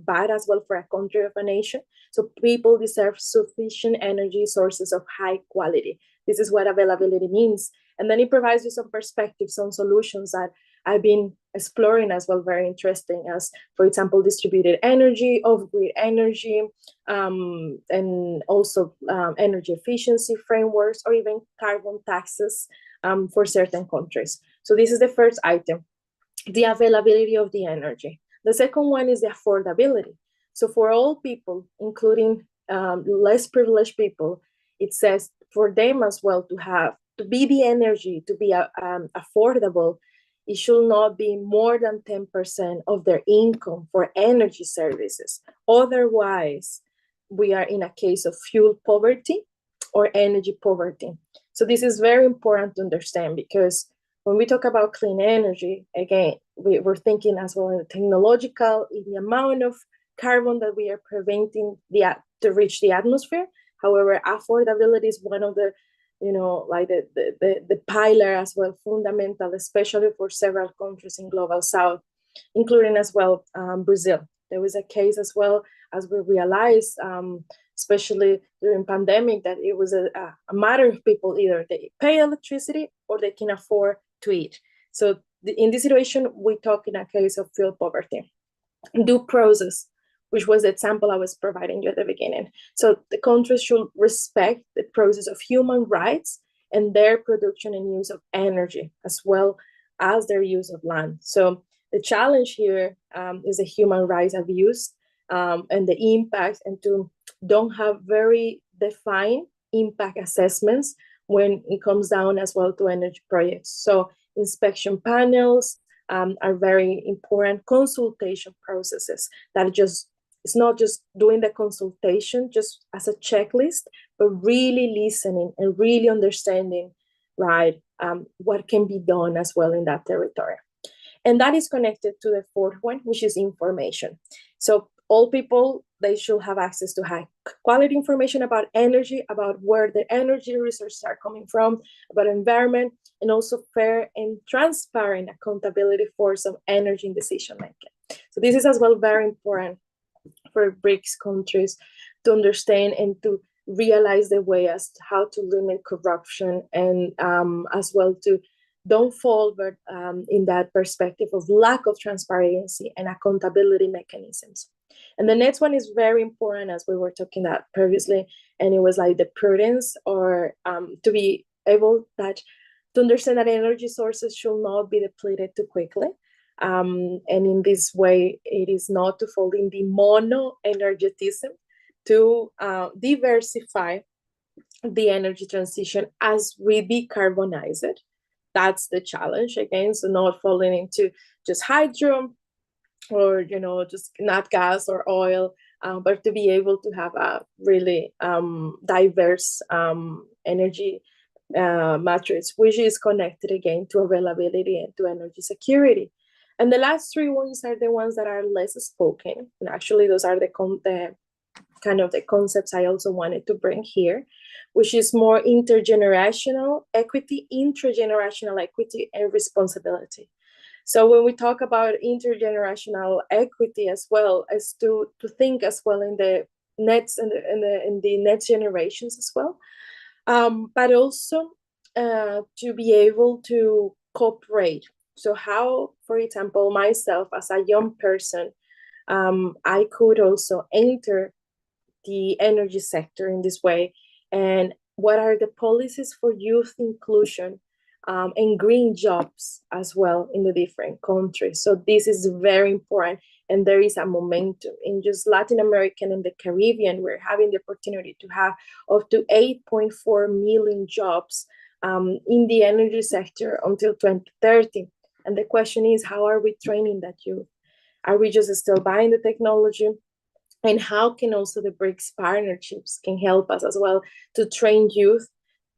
bad as well for a country of a nation. So people deserve sufficient energy sources of high quality. This is what availability means. And then it provides you some perspectives, some solutions that I've been exploring as well, very interesting, as for example, distributed energy, off-grid energy, and also energy efficiency frameworks, or even carbon taxes for certain countries. So this is the first item, the availability of the energy. The second one is the affordability. So for all people, including less privileged people, it says for them as well to be the energy, to be affordable, it should not be more than 10% of their income for energy services. Otherwise, we are in a case of fuel poverty or energy poverty. So this is very important to understand, because when we talk about clean energy, again, we're thinking as well in the technological, in the amount of carbon that we are preventing to reach the atmosphere. However, affordability is one of the like the pillar as well, fundamental, especially for several countries in global south, including as well Brazil. There was a case as well, as we realized, especially during pandemic, that it was a matter of people, either they pay electricity or they can afford to eat. So in this situation, we talk in a case of fuel poverty. Due process. which was the example I was providing you at the beginning. So the countries should respect the process of human rights and their production and use of energy, as well as their use of land. So the challenge here is the human rights abuse and the impact, and to don't have very defined impact assessments when it comes down as well to energy projects. So inspection panels are very important, consultation processes that just, it's not just doing the consultation just as a checklist, but really listening and really understanding, right, what can be done as well in that territory. And that is connected to the fourth one, which is information. So all people, they should have access to high quality information about energy, about where the energy resources are coming from, about environment, and also fair and transparent accountability for some energy decision making. So this is as well very important for BRICS countries to understand and to realize the way as to how to limit corruption, and as well to don't fall but in that perspective of lack of transparency and accountability mechanisms. And the next one is very important, as we were talking about previously, and it was like the prudence, or to be able to understand that energy sources should not be depleted too quickly. And in this way, it is not to fall in the mono-energetism, to diversify the energy transition as we decarbonize it. That's the challenge again. So not falling into just hydro or, you know, just not gas or oil, but to be able to have a really diverse energy matrix, which is connected again to availability and to energy security. And the last three ones are the ones that are less spoken. And actually, those are the kind of the concepts I also wanted to bring here, which is more intergenerational equity, intragenerational equity, and responsibility. So when we talk about intergenerational equity as well, as to think as well in the next and in the next generations as well, but also to be able to cooperate. So how, for example, myself as a young person, I could also enter the energy sector in this way, and what are the policies for youth inclusion and green jobs as well in the different countries. So this is very important, and there is a momentum in just Latin America and the Caribbean. We're having the opportunity to have up to 8.4 million jobs in the energy sector until 2030. And the question is, how are we training that youth? Are we just still buying the technology? And how can also the BRICS partnerships can help us as well to train youth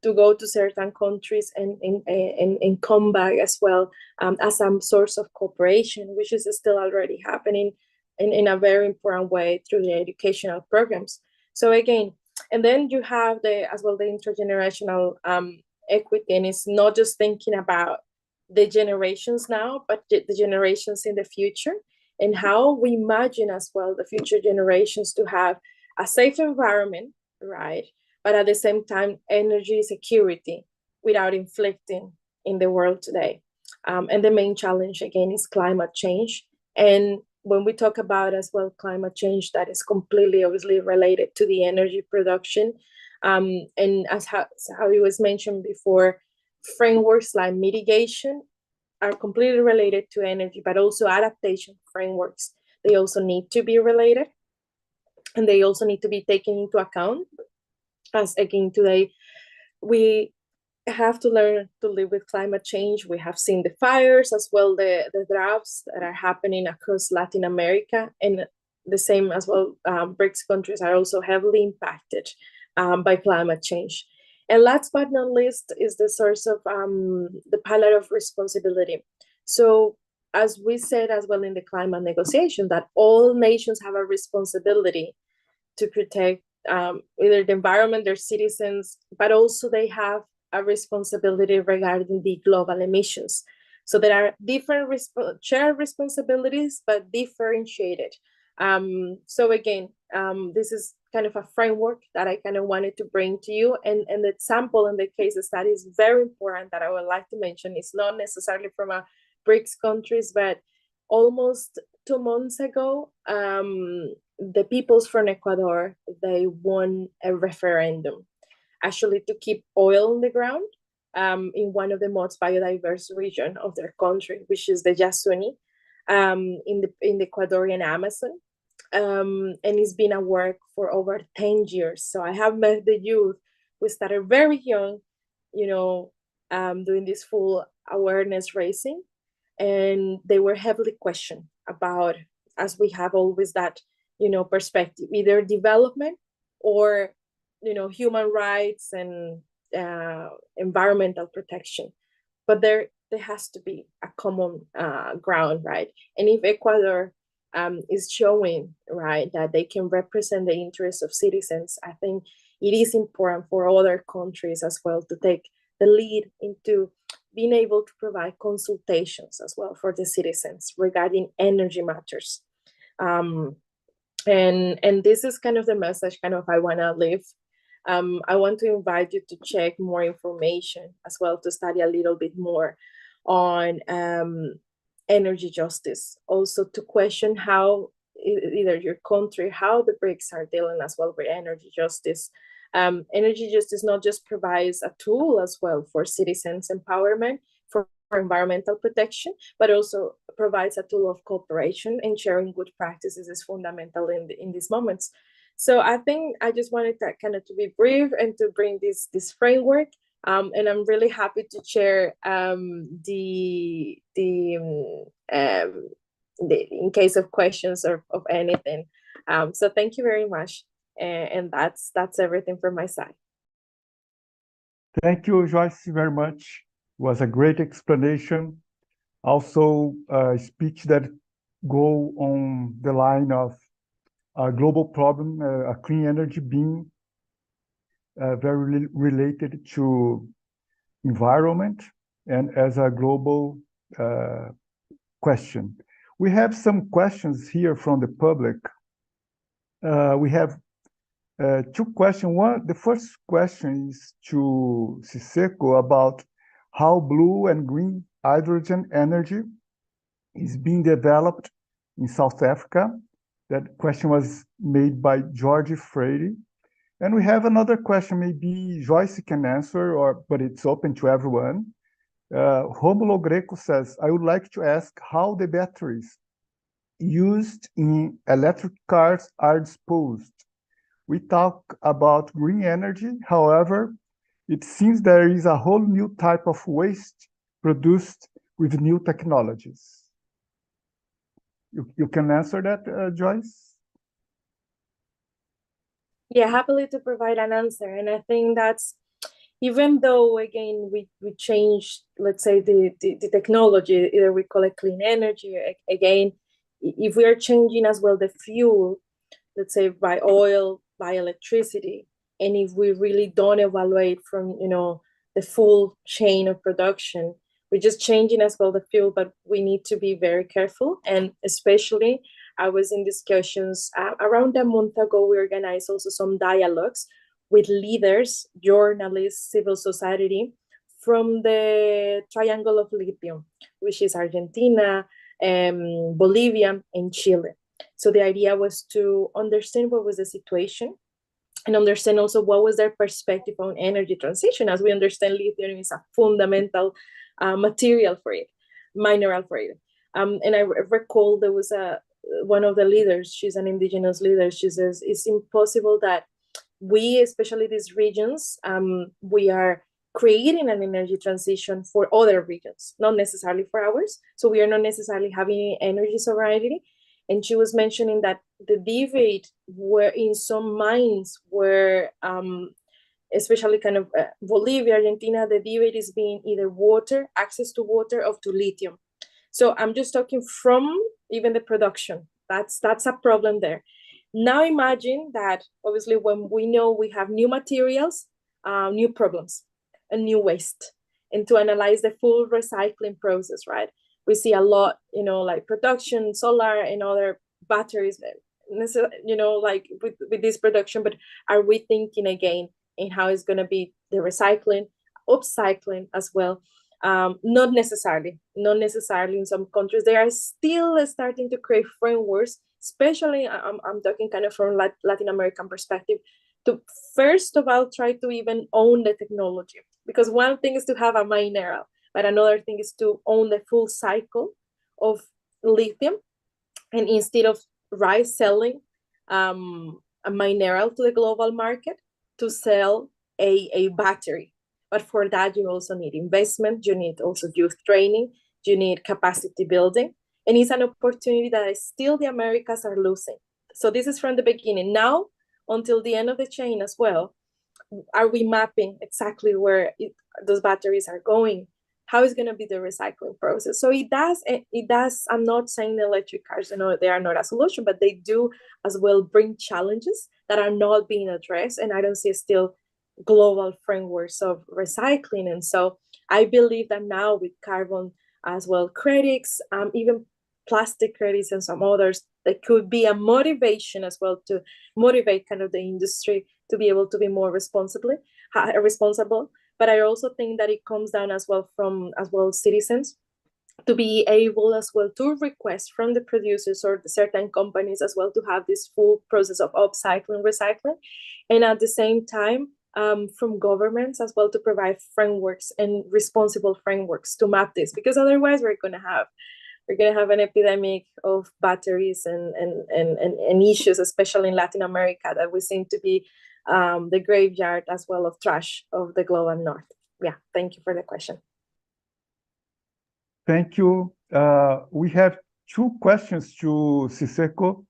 to go to certain countries and come back as well as some source of cooperation, which is still already happening in a very important way through the educational programs. So again, and then you have as well the intergenerational equity, and it's not just thinking about the generations now, but the generations in the future, and how we imagine as well the future generations to have a safe environment, right? But at the same time, energy security without inflicting in the world today. And the main challenge, again, is climate change. And when we talk about as well climate change, that is completely obviously related to the energy production. And as how it was mentioned before, frameworks like mitigation are completely related to energy, but also adaptation frameworks. They also need to be related, and they also need to be taken into account. As again, today, we have to learn to live with climate change. We have seen the fires as well, the droughts that are happening across Latin America, and the same as well, BRICS countries are also heavily impacted by climate change. And last but not least is the source of the pillar of responsibility. So as we said as well in the climate negotiation, that all nations have a responsibility to protect either the environment, their citizens, but also they have a responsibility regarding the global emissions. So there are different shared responsibilities, but differentiated. So again, this is kind of a framework that I kind of wanted to bring to you. And the example in the cases that is very important that I would like to mention is not necessarily from a BRICS countries, but almost 2 months ago, the peoples from Ecuador, they won a referendum, actually to keep oil in the ground in one of the most biodiverse region of their country, which is the Yasuni, in the Ecuadorian Amazon. And it's been a work for over 10 years. So I have met the youth. We started very young, doing this full awareness raising, and they were heavily questioned about, as we have always that, perspective, either development or, human rights and environmental protection. But there has to be a common ground, right? And if Ecuador is showing, right, that they can represent the interests of citizens, I think it is important for other countries as well to take the lead into being able to provide consultations as well for the citizens regarding energy matters. And this is kind of the message I want to leave. I want to invite you to check more information as well, to study a little bit more on energy justice, also to question how either your country, how the BRICS are dealing as well with energy justice. Energy justice not just provides a tool as well for citizens empowerment, for environmental protection, but also provides a tool of cooperation, and sharing good practices is fundamental in these moments. So I think I just wanted that to be brief and to bring this framework. And I'm really happy to share in case of questions or of anything. So thank you very much. And that's everything from my side. Thank you, Joyce, very much. It was a great explanation. Also, a speech that go on the line of a global problem, a clean energy being very related to environment and as a global question. We have some questions here from the public. We have two questions. The first question is to Siseko about how blue and green hydrogen energy is being developed in South Africa. That question was made by George Freire. And we have another question, maybe Joyce can answer, but it's open to everyone. Romulo Greco says, I would like to ask how the batteries used in electric cars are disposed. We talk about green energy, however, it seems there is a whole new type of waste produced with new technologies. You can answer that, Joyce? Yeah, happily to provide an answer. And I think that's, even though, again, we changed, let's say, the technology, either we call it clean energy, again, if we are changing as well the fuel, let's say by oil, by electricity, and if we really don't evaluate from, the full chain of production, we're just changing as well the fuel, but we need to be very careful. And especially, I was in discussions around a month ago, we organized also some dialogues with leaders, journalists, civil society from the Triangle of Lithium, which is Argentina, Bolivia, and Chile. So the idea was to understand what was the situation and understand also what was their perspective on energy transition. As we understand, lithium is a fundamental material for it, mineral for it. And I recall there was one of the leaders, she's an indigenous leader, she says, it's impossible that we, especially these regions, we are creating an energy transition for other regions, not necessarily for ours. So we are not necessarily having energy sovereignty. And she was mentioning that the debate were in some mines where, especially Bolivia, Argentina, the debate is being either water, access to water, or to lithium. So I'm just talking from even the production. That's a problem there. Now imagine that obviously when we know we have new materials, new problems, and new waste, and to analyze the full recycling process, right? We see a lot, like production, solar and other batteries, like with this production, but are we thinking again in how it's going to be the recycling, upcycling as well? Not necessarily in some countries. They are still starting to create frameworks especially I'm talking kind of from Latin American perspective, to first of all try to even own the technology, because one thing is to have a mineral, but another thing is to own the full cycle of lithium, and instead of selling a mineral to the global market, to sell a battery. But for that, you also need investment, you need also youth training, you need capacity building, and it's an opportunity that still the Americas are losing. So this is from the beginning. Now, until the end of the chain as well, are we mapping exactly where those batteries are going? How is going to be the recycling process? So it does, I'm not saying the electric cars, they are not a solution, but they do as well bring challenges that are not being addressed. And I don't see still global frameworks of recycling. And so I believe that now with carbon as well credits, even plastic credits and some others, there could be a motivation as well to motivate kind of the industry to be able to be more responsible. But I also think that it comes down as well from citizens to be able as well to request from the producers or the certain companies as well to have this full process of upcycling, recycling, and at the same time from governments as well to provide frameworks and responsible frameworks to map this, because otherwise we're going to have an epidemic of batteries and issues, especially in Latin America, that we seem to be the graveyard as well of trash of the global north. Yeah, thank you for the question. Thank you. We have two questions to Siseko,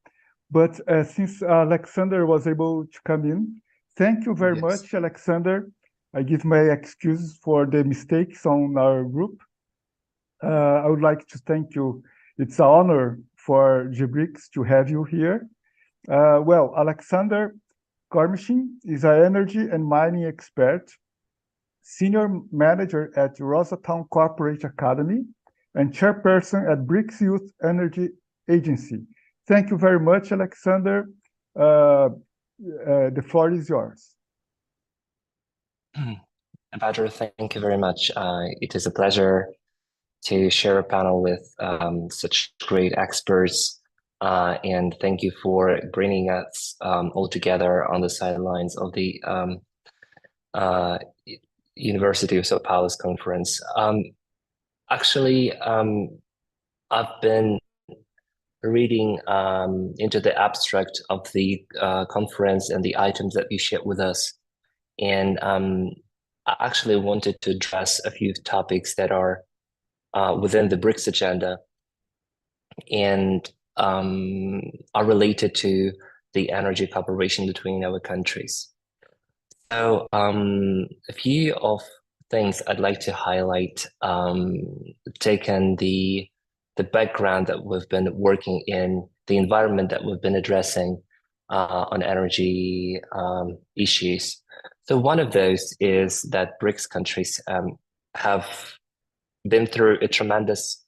but since Alexander was able to come in, thank you very much, Alexander. I give my excuses for the mistakes on our group. I would like to thank you. It's an honor for GBRICS to have you here. Well, Alexander Kormishin is an energy and mining expert, senior manager at Rosatown Corporate Academy, and chairperson at BRICS Youth Energy Agency. Thank you very much, Alexander. The floor is yours. Badger, thank you very much. It is a pleasure to share a panel with such great experts. And thank you for bringing us all together on the sidelines of the University of São Paulo's conference. Actually, I've been reading into the abstract of the conference and the items that you shared with us. And I actually wanted to address a few topics that are within the BRICS agenda and are related to the energy cooperation between our countries. So a few of things I'd like to highlight, taken the background that we've been working in, the environment that we've been addressing on energy issues. So one of those is that BRICS countries have been through a tremendous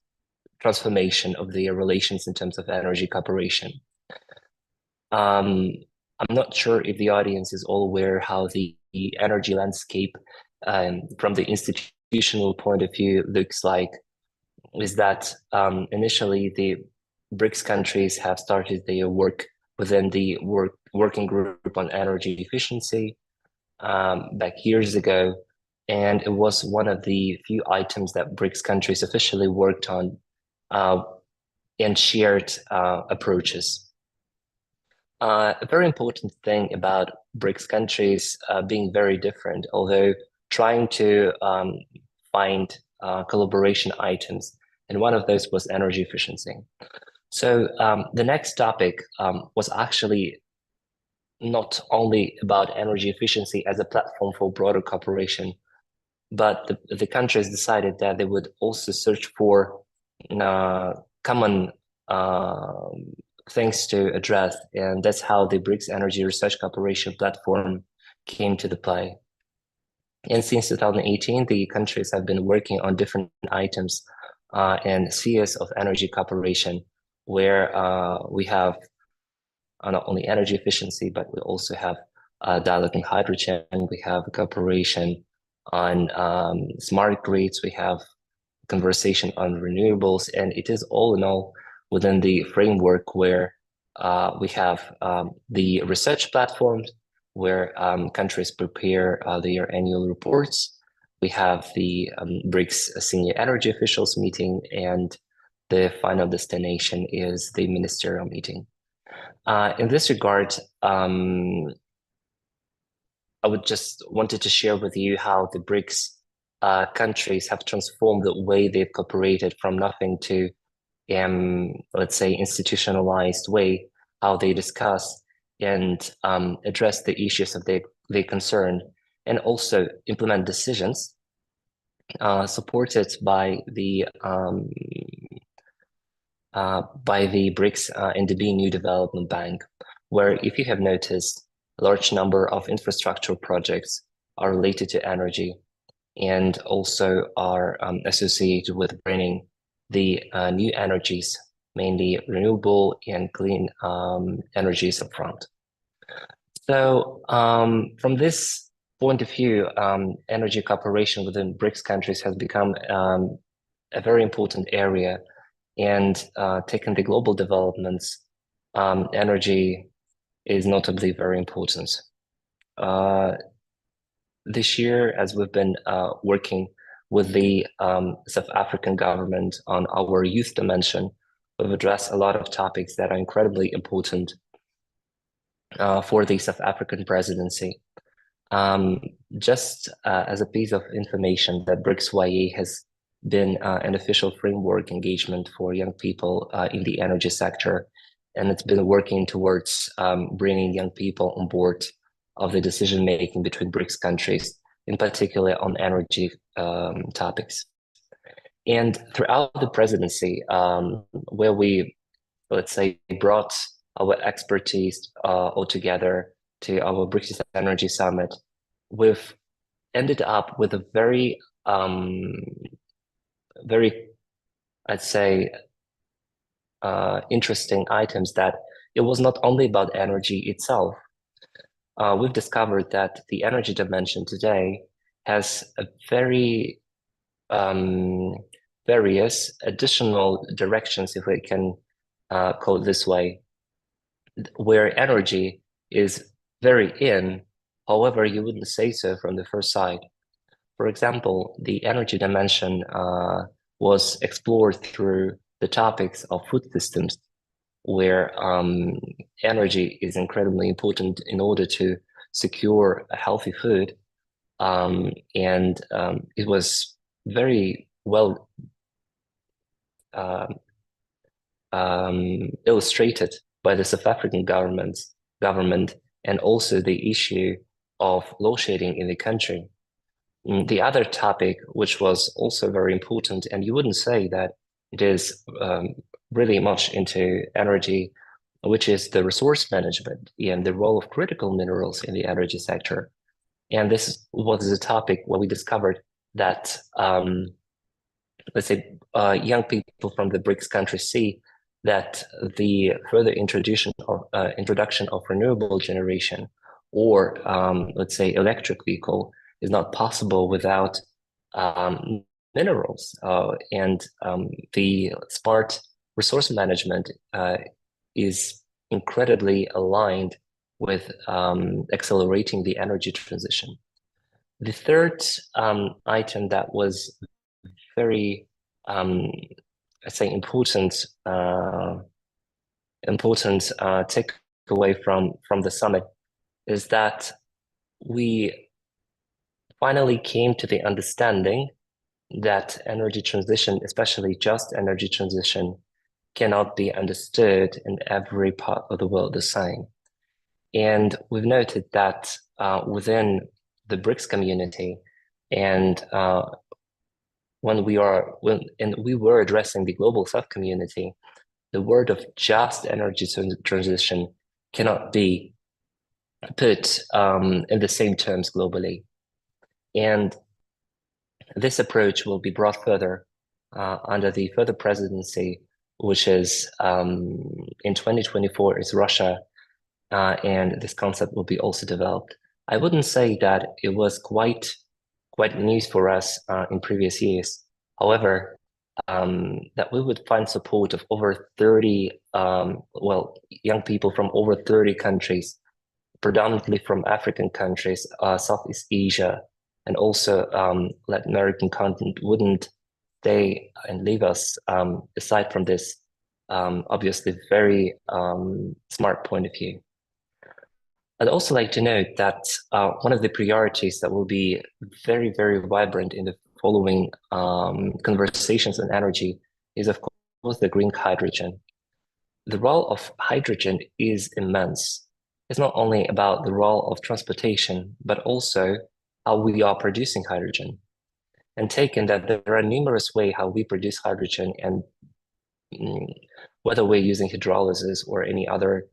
transformation of their relations in terms of energy cooperation. I'm not sure if the audience is all aware how the energy landscape from the institutional point of view looks like. Is that initially the BRICS countries have started their work within the working group on energy efficiency back years ago, and it was one of the few items that BRICS countries officially worked on and shared approaches. A very important thing about BRICS countries being very different, although trying to find collaboration items, and one of those was energy efficiency. So the next topic was actually not only about energy efficiency as a platform for broader cooperation, but the countries decided that they would also search for common things to address, and that's how the BRICS Energy Research Cooperation Platform came to the play. And since 2018, the countries have been working on different items and spheres of energy cooperation, where we have not only energy efficiency, but we also have dialogue on hydrogen, we have cooperation on smart grids, we have conversation on renewables, and it is all in all within the framework where we have the research platforms where countries prepare their annual reports. We have the BRICS Senior Energy Officials meeting, and the final destination is the ministerial meeting. In this regard, I would just wanted to share with you how the BRICS countries have transformed the way they've cooperated from nothing to, let's say, institutionalized way, how they discuss and address the issues of their concern, and also implement decisions supported by the BRICS NDB New Development Bank, where, if you have noticed, a large number of infrastructure projects are related to energy and also are associated with bringing the new energies, mainly renewable and clean energies up front. So from this point of view, energy cooperation within BRICS countries has become a very important area, and taking the global developments, energy is notably very important. This year, as we've been working with the South African government on our youth dimension, we've addressed a lot of topics that are incredibly important for the South African presidency. Just as a piece of information, that BRICS YA has been an official framework engagement for young people in the energy sector, and it's been working towards bringing young people on board of the decision-making between BRICS countries, in particular on energy topics. And throughout the presidency, where we, let's say, brought our expertise all together to our BRICS Energy Summit, we've ended up with a very, I'd say, interesting items, that it was not only about energy itself. We've discovered that the energy dimension today has a very various additional directions, if we can call it this way, where energy is very in, however, you wouldn't say so from the first sight. For example, the energy dimension was explored through the topics of food systems, where energy is incredibly important in order to secure a healthy food. And it was very well illustrated by the South African government, and also the issue of load shedding in the country. The other topic, which was also very important, and you wouldn't say that it is really much into energy, which is the resource management and the role of critical minerals in the energy sector. And this was a topic where we discovered that, let's say, young people from the BRICS countries see that the further introduction of renewable generation, or let's say electric vehicle, is not possible without minerals, and the smart resource management is incredibly aligned with accelerating the energy transition. The third item that was very, I'd say, important takeaway from the summit is that we finally came to the understanding that energy transition, especially just energy transition, cannot be understood in every part of the world the same. And we've noted that within the BRICS community, and when we were addressing the global South community, the word of just energy transition cannot be put in the same terms globally. And this approach will be brought further under the further presidency, which is in 2024 is Russia, and this concept will be also developed. I wouldn't say that it was quite news for us in previous years. However, that we would find support of over 30, young people from over 30 countries, predominantly from African countries, Southeast Asia, and also Latin American continent wouldn't stay and leave us aside from this obviously very smart point of view. I'd also like to note that one of the priorities that will be very, very vibrant in the following conversations on energy is, of course, the green hydrogen. The role of hydrogen is immense. It's not only about the role of transportation, but also how we are producing hydrogen. And taken that there are numerous ways how we produce hydrogen, and whether we're using hydrolysis or any other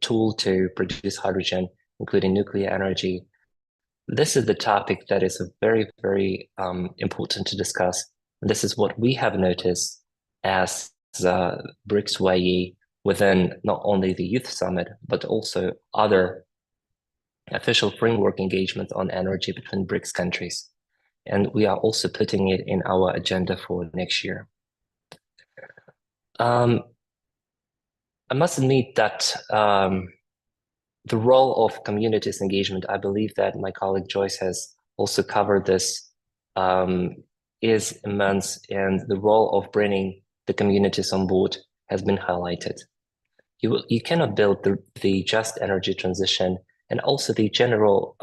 tool to produce hydrogen, including nuclear energy, this is the topic that is very, very important to discuss. And this is what we have noticed as BRICS YE within not only the Youth Summit, but also other official framework engagements on energy between BRICS countries. And we are also putting it in our agenda for next year. I must admit that the role of communities engagement, I believe that my colleague Joyce has also covered this, is immense, and the role of bringing the communities on board has been highlighted. You cannot build the just energy transition and also the general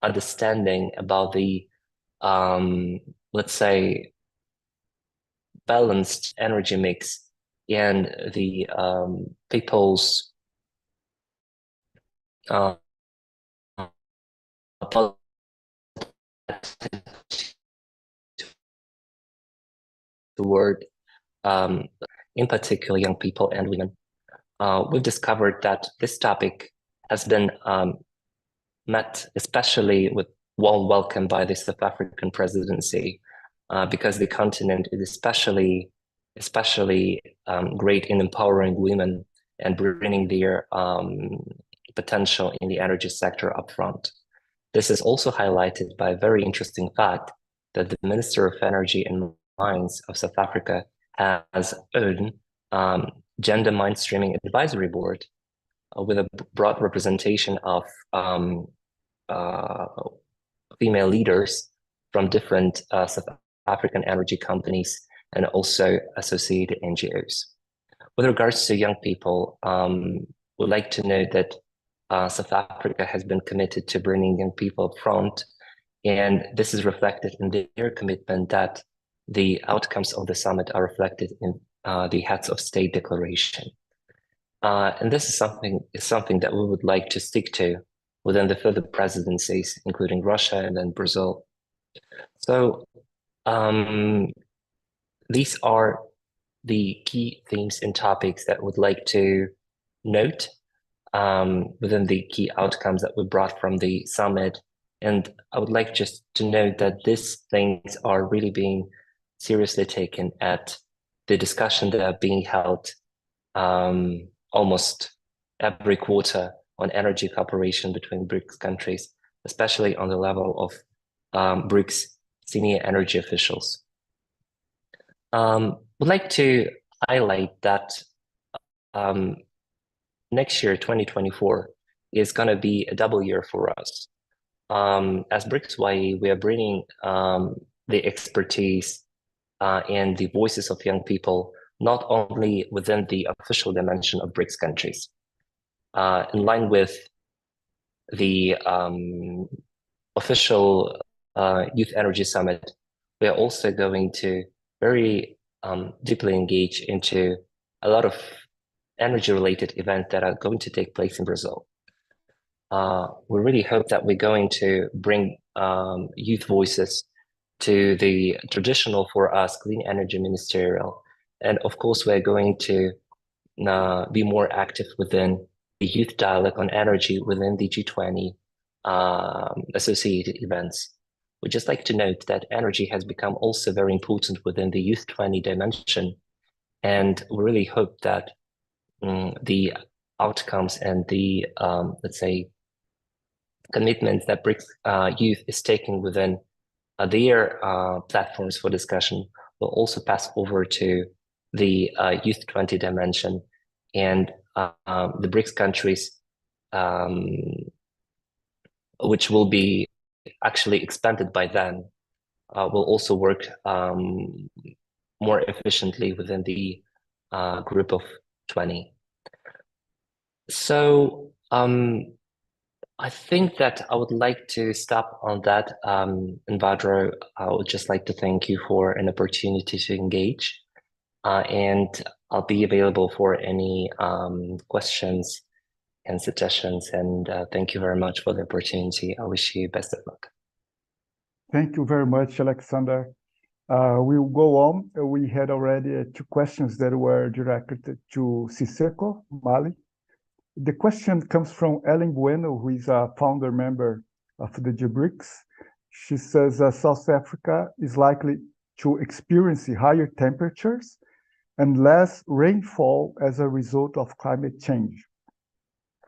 understanding about the, let's say, balanced energy mix and the people's toward, in particular, young people and women. We've discovered that this topic has been met especially with warm welcome by the South African presidency, because the continent is especially great in empowering women and bringing their potential in the energy sector up front. This is also highlighted by a very interesting fact that the Minister of Energy and Mines of South Africa has own gender mainstreaming advisory board with a broad representation of female leaders from different South African energy companies and also associated NGOs. With regards to young people, we'd like to note that South Africa has been committed to bringing young people up front, and this is reflected in their commitment that the outcomes of the summit are reflected in the Heads of State Declaration. And this is something that we would like to stick to within the further presidencies, including Russia and then Brazil. So these are the key themes and topics that we'd like to note within the key outcomes that we brought from the summit. And I would like just to note that these things are really being seriously taken at the discussion that are being held almost every quarter on energy cooperation between BRICS countries, especially on the level of BRICS senior energy officials. Would like to highlight that next year, 2024, is going to be a double year for us. As BRICS YE, we are bringing the expertise and the voices of young people, not only within the official dimension of BRICS countries. In line with the official Youth Energy Summit, we are also going to very deeply engage into a lot of energy-related events that are going to take place in Brazil. We really hope that we're going to bring youth voices to the traditional for us clean energy ministerial. And of course, we're going to be more active within the youth dialogue on energy within the G20 associated events. We'd just like to note that energy has become also very important within the Youth 20 dimension. And we really hope that the outcomes and the, let's say, commitments that BRICS youth is taking within their platforms for discussion will also pass over to the Youth 20 dimension, and the BRICS countries, which will be actually expanded by then, will also work more efficiently within the group of 20. So I think that I would like to stop on that. And Badro, I would just like to thank you for an opportunity to engage. And I'll be available for any questions and suggestions. And thank you very much for the opportunity. I wish you best of luck. Thank you very much, Alexander. We'll go on. We had already 2 questions that were directed to Siseko Mali. The question comes from Ellen Bueno, who is a founder member of the GBRICS. She says South Africa is likely to experience higher temperatures and less rainfall as a result of climate change.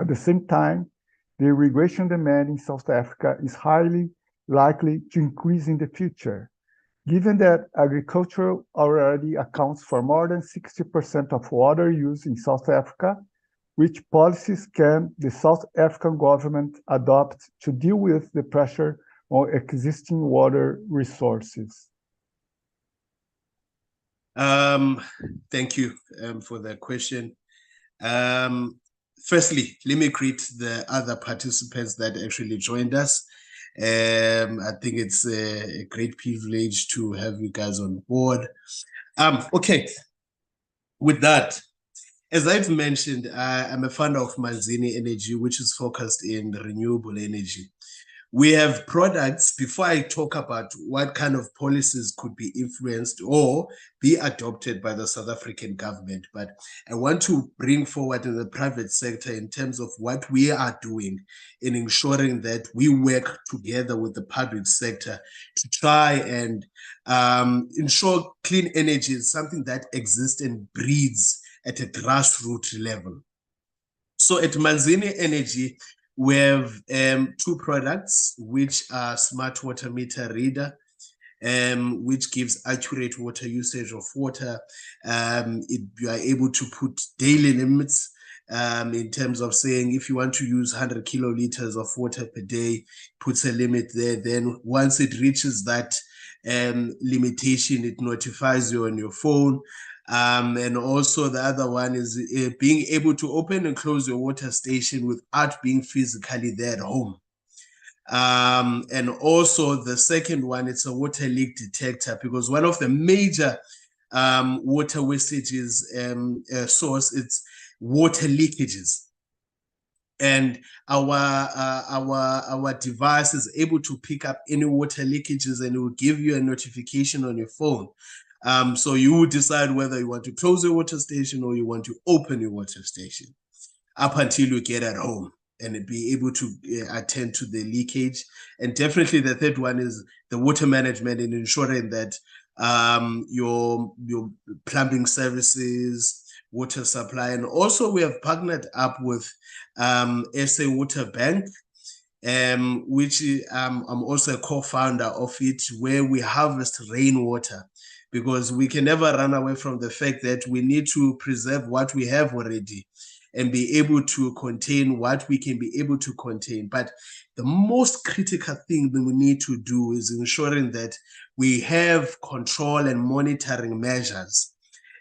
At the same time, the irrigation demand in South Africa is highly likely to increase in the future. Given that agriculture already accounts for more than 60% of water use in South Africa, which policies can the South African government adopt to deal with the pressure on existing water resources? Thank you for the question. Firstly, let me greet the other participants that actually joined us. I think it's a great privilege to have you guys on board. Okay, with that, as I've mentioned, I'm a founder of Manzini Energy, which is focused in renewable energy. We have products. Before I talk about what kind of policies could be influenced or be adopted by the South African government, but I want to bring forward in the private sector in terms of what we are doing in ensuring that we work together with the public sector to try and ensure clean energy is something that exists and breeds at a grassroots level. So at Manzini Energy, we have 2 products, which are smart water meter reader, which gives accurate water usage of water. You are able to put daily limits in terms of saying if you want to use 100 kiloliters of water per day, puts a limit there. Then once it reaches that limitation, it notifies you on your phone. And also the other one is being able to open and close your water station without being physically there at home. And also the second one, it's a water leak detector, because one of the major water wastages source, it's water leakages. And our device is able to pick up any water leakages, and it will give you a notification on your phone. So you will decide whether you want to close your water station or you want to open your water station up until you get at home and be able to attend to the leakage. And definitely the third one is the water management and ensuring that your plumbing services, water supply. And also we have partnered up with SA Water Bank, which I'm also a co-founder of it, where we harvest rainwater, because we can never run away from the fact that we need to preserve what we have already and be able to contain what we can be able to contain. But the most critical thing that we need to do is ensuring that we have control and monitoring measures.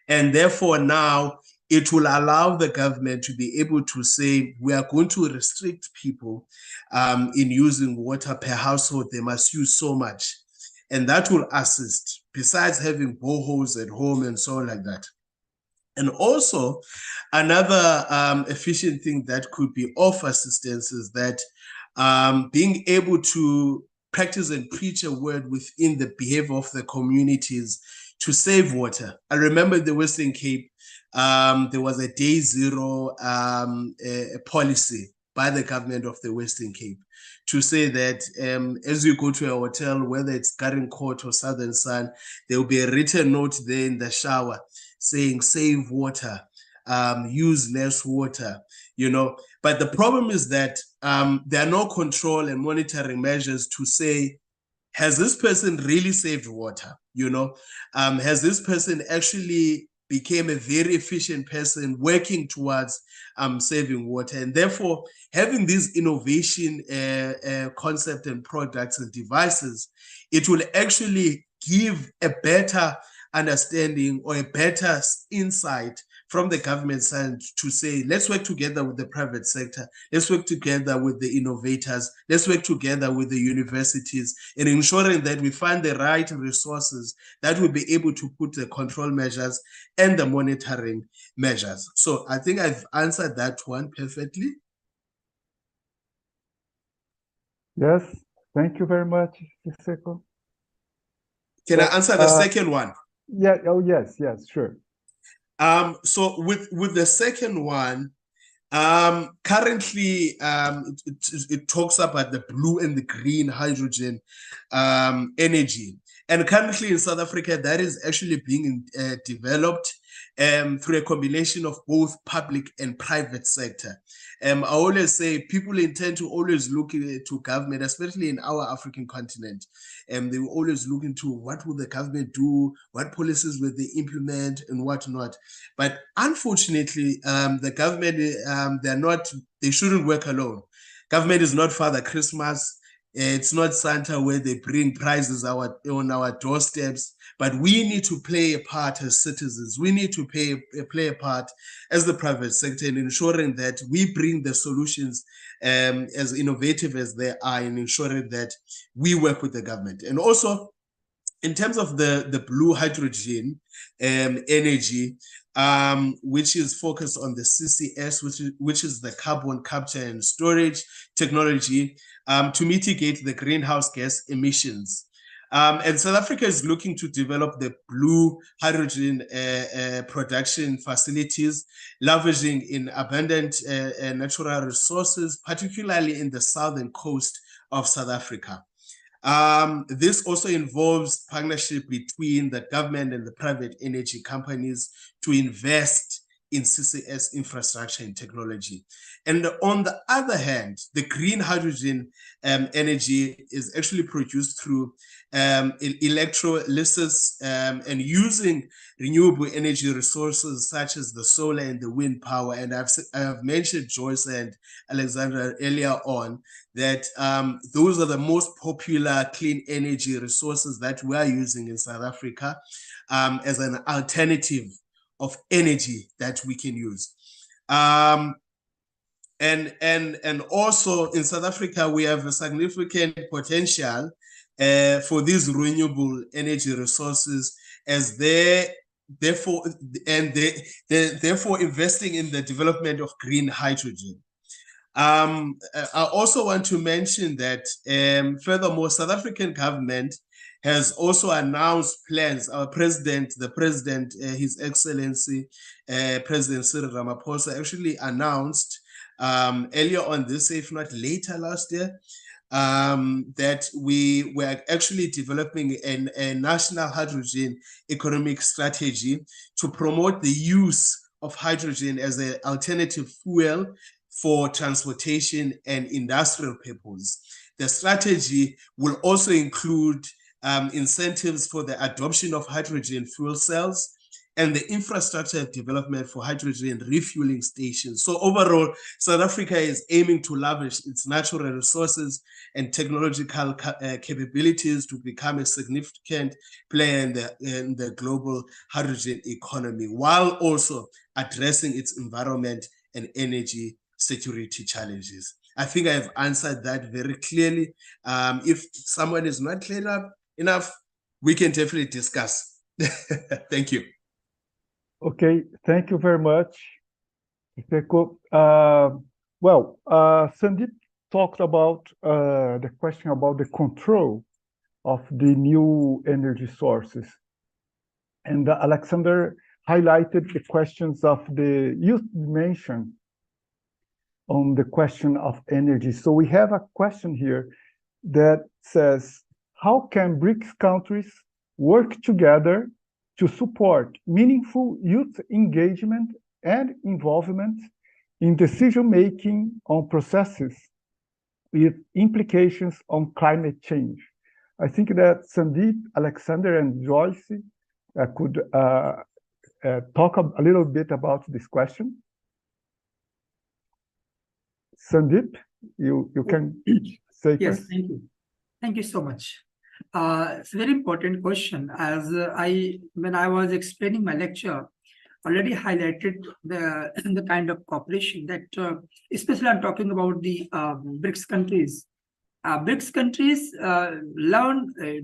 And therefore now it will allow the government to be able to say, we are going to restrict people in using water per household. They must use so much. And that will assist, besides having boreholes at home and so on like that. And also another efficient thing that could be of assistance is that being able to practice and preach a word within the behavior of the communities to save water. I remember in the Western Cape, there was a day zero policy by the government of the Western Cape to say that as you go to a hotel, whether it's Garden Court or Southern Sun, there will be a written note there in the shower saying save water, use less water, you know. But the problem is that there are no control and monitoring measures to say, has this person really saved water? Has this person actually became a very efficient person working towards saving water? And therefore, having these innovation concept and products and devices, it will actually give a better understanding or a better insight from the government side to say, let's work together with the private sector, let's work together with the innovators, let's work together with the universities in ensuring that we find the right resources that will be able to put the control measures and the monitoring measures. So I think I've answered that one perfectly. Yes, thank you very much, Siseko. Can I answer the second one? Yeah, oh yes, sure. So with the second one, currently it talks about the blue and the green hydrogen energy. And currently in South Africa, that is actually being developed through a combination of both public and private sector. I always say people intend to always look to government, especially in our African continent. And they will always look into what will the government do, what policies will they implement and whatnot. But unfortunately, the government, they shouldn't work alone. Government is not Father Christmas. It's not Santa where they bring prizes on our doorsteps, but we need to play a part as citizens. We need to play a part as the private sector in ensuring that we bring the solutions as innovative as they are, in ensuring that we work with the government. And also, in terms of the blue hydrogen energy, which is focused on the CCS, which is the carbon capture and storage technology, to mitigate the greenhouse gas emissions. And South Africa is looking to develop the blue hydrogen production facilities, leveraging in abundant natural resources, particularly in the southern coast of South Africa. This also involves partnership between the government and the private energy companies to invest in CCS infrastructure and technology. And on the other hand, the green hydrogen energy is actually produced through electrolysis and using renewable energy resources such as the solar and the wind power. And I have mentioned Joyce and Alexandra earlier on that those are the most popular clean energy resources that we are using in South Africa as an alternative of energy that we can use. And also in South Africa, we have a significant potential for these renewable energy resources as therefore investing in the development of green hydrogen. I also want to mention that furthermore, South African government has also announced plans. Our president, His Excellency, President Cyril Ramaphosa, actually announced earlier on this year, if not later last year, that we were actually developing a national hydrogen economic strategy to promote the use of hydrogen as an alternative fuel for transportation and industrial purposes. The strategy will also include incentives for the adoption of hydrogen fuel cells and the infrastructure development for hydrogen refueling stations. So overall, South Africa is aiming to leverage its natural resources and technological capabilities to become a significant player in the global hydrogen economy, while also addressing its environment and energy security challenges. I think I've answered that very clearly. If someone is not clear enough, we can definitely discuss. Thank you. Okay, thank you very much. Sandeep talked about the question about the control of the new energy sources. And Alexander highlighted the questions of the youth dimension on the question of energy. So we have a question here that says, how can BRICS countries work together to support meaningful youth engagement and involvement in decision-making on processes with implications on climate change? I think that Sandeep, Alexander, and Joyce could talk a little bit about this question. Sandeep, you can say Yes, first. thank you. Thank you so much. It's a very important question. As when I was explaining my lecture, already highlighted the kind of cooperation that, especially I'm talking about the BRICS countries. BRICS countries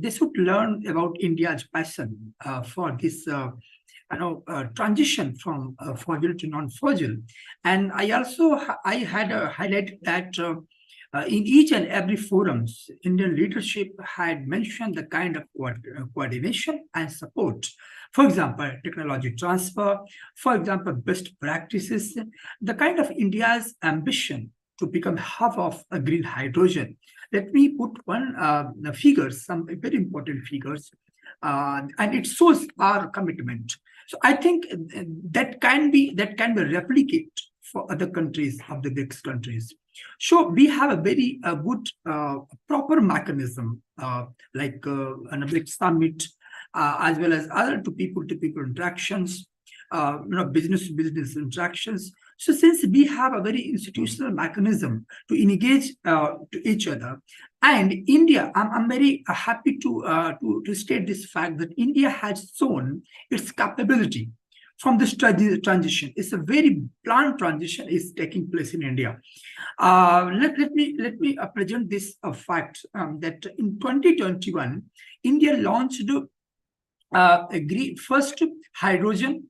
they should learn about India's passion for this transition from fossil to non-fossil. And I also had highlighted that in each and every forums, Indian leadership had mentioned the kind of coordination and support. For example, technology transfer, for example, best practices, the kind of India's ambition to become hub of green hydrogen. Let me put one figures, some very important figures, and it shows our commitment. So I think that can be replicated for other countries of the BRICS countries. So we have a very good proper mechanism like an BRICS summit, as well as other people-to-people interactions, business-to-business interactions. So since we have a very institutional mechanism to engage to each other, and India, I'm very happy to state this fact that India has shown its capability from this transition. It's a very planned transition is taking place in India. Let me present this fact that in 2021, India launched first hydrogen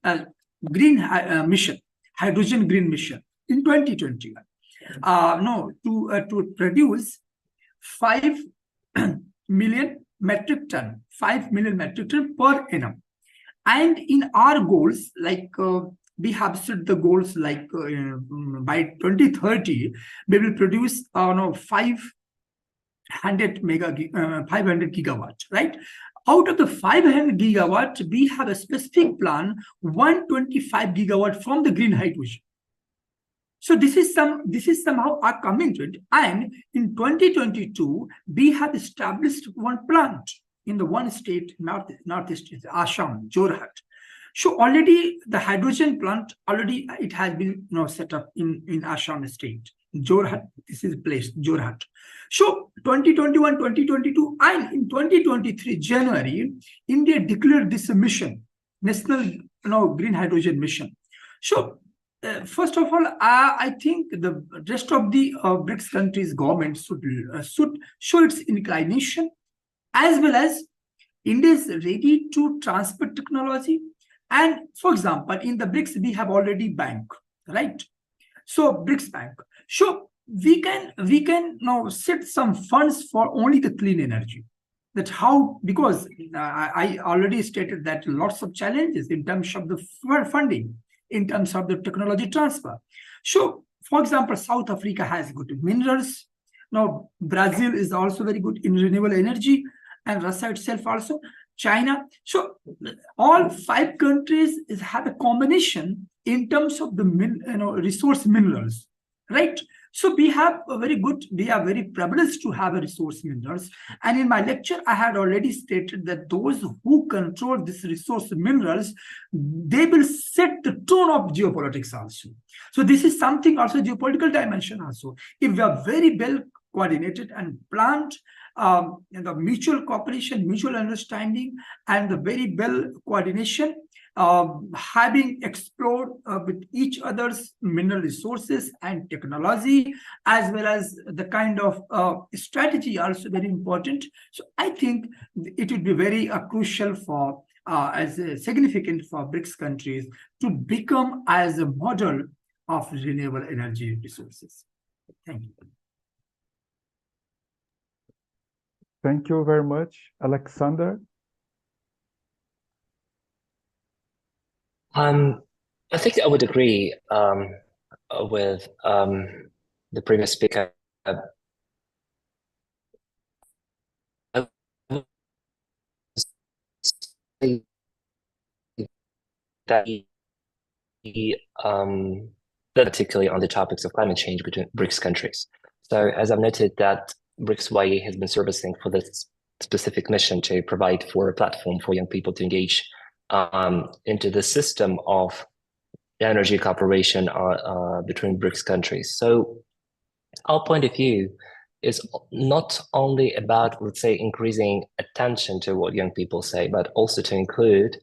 green mission, hydrogen green mission in 2021. To produce 5 million metric ton per annum. And in our goals, like we have set the goals like by 2030, we will produce 500 gigawatt, right? Out of the 500 gigawatt, we have a specific plan, 125 gigawatt from the green hydrogen. So this is somehow our commitment. And in 2022, we have established one plant in the one state, northeast, Assam, Jorhat. So already the hydrogen plant, it has been set up in Assam state, Jorhat. This is the place, Jorhat. So 2021, 2022, and in 2023, January, India declared this mission, National Green Hydrogen Mission. So first of all, I think the rest of the BRICS countries' government should show its inclination, as well as India is ready to transfer technology. And for example, in the BRICS, we have already bank, right? So BRICS Bank. So we can now set some funds for only the clean energy. That's how, because I already stated that lots of challenges in terms of the funding, in terms of the technology transfer. So, for example, South Africa has good minerals. Now, Brazil is also very good in renewable energy, and Russia itself also, China. So, all 5 countries have a combination in terms of the resource minerals, right? So we are very privileged to have a resource minerals. And in my lecture, I had already stated that those who control this resource minerals, they will set the tone of geopolitics also. So this is something also geopolitical dimension also. If we are very well coordinated and planned, the mutual cooperation, mutual understanding, and the very well coordination, having explored with each other's mineral resources and technology, as well as the kind of strategy also very important. So I think it would be very crucial for, as significant for BRICS countries to become as a model of renewable energy resources. Thank you. Thank you very much, Alexander. I think I would agree with the previous speaker. That particularly on the topics of climate change between BRICS countries. So as I've noted that BRICS YE has been servicing for this specific mission to provide for a platform for young people to engage into the system of energy cooperation between BRICS countries. So our point of view is not only about, let's say, increasing attention to what young people say, but also to include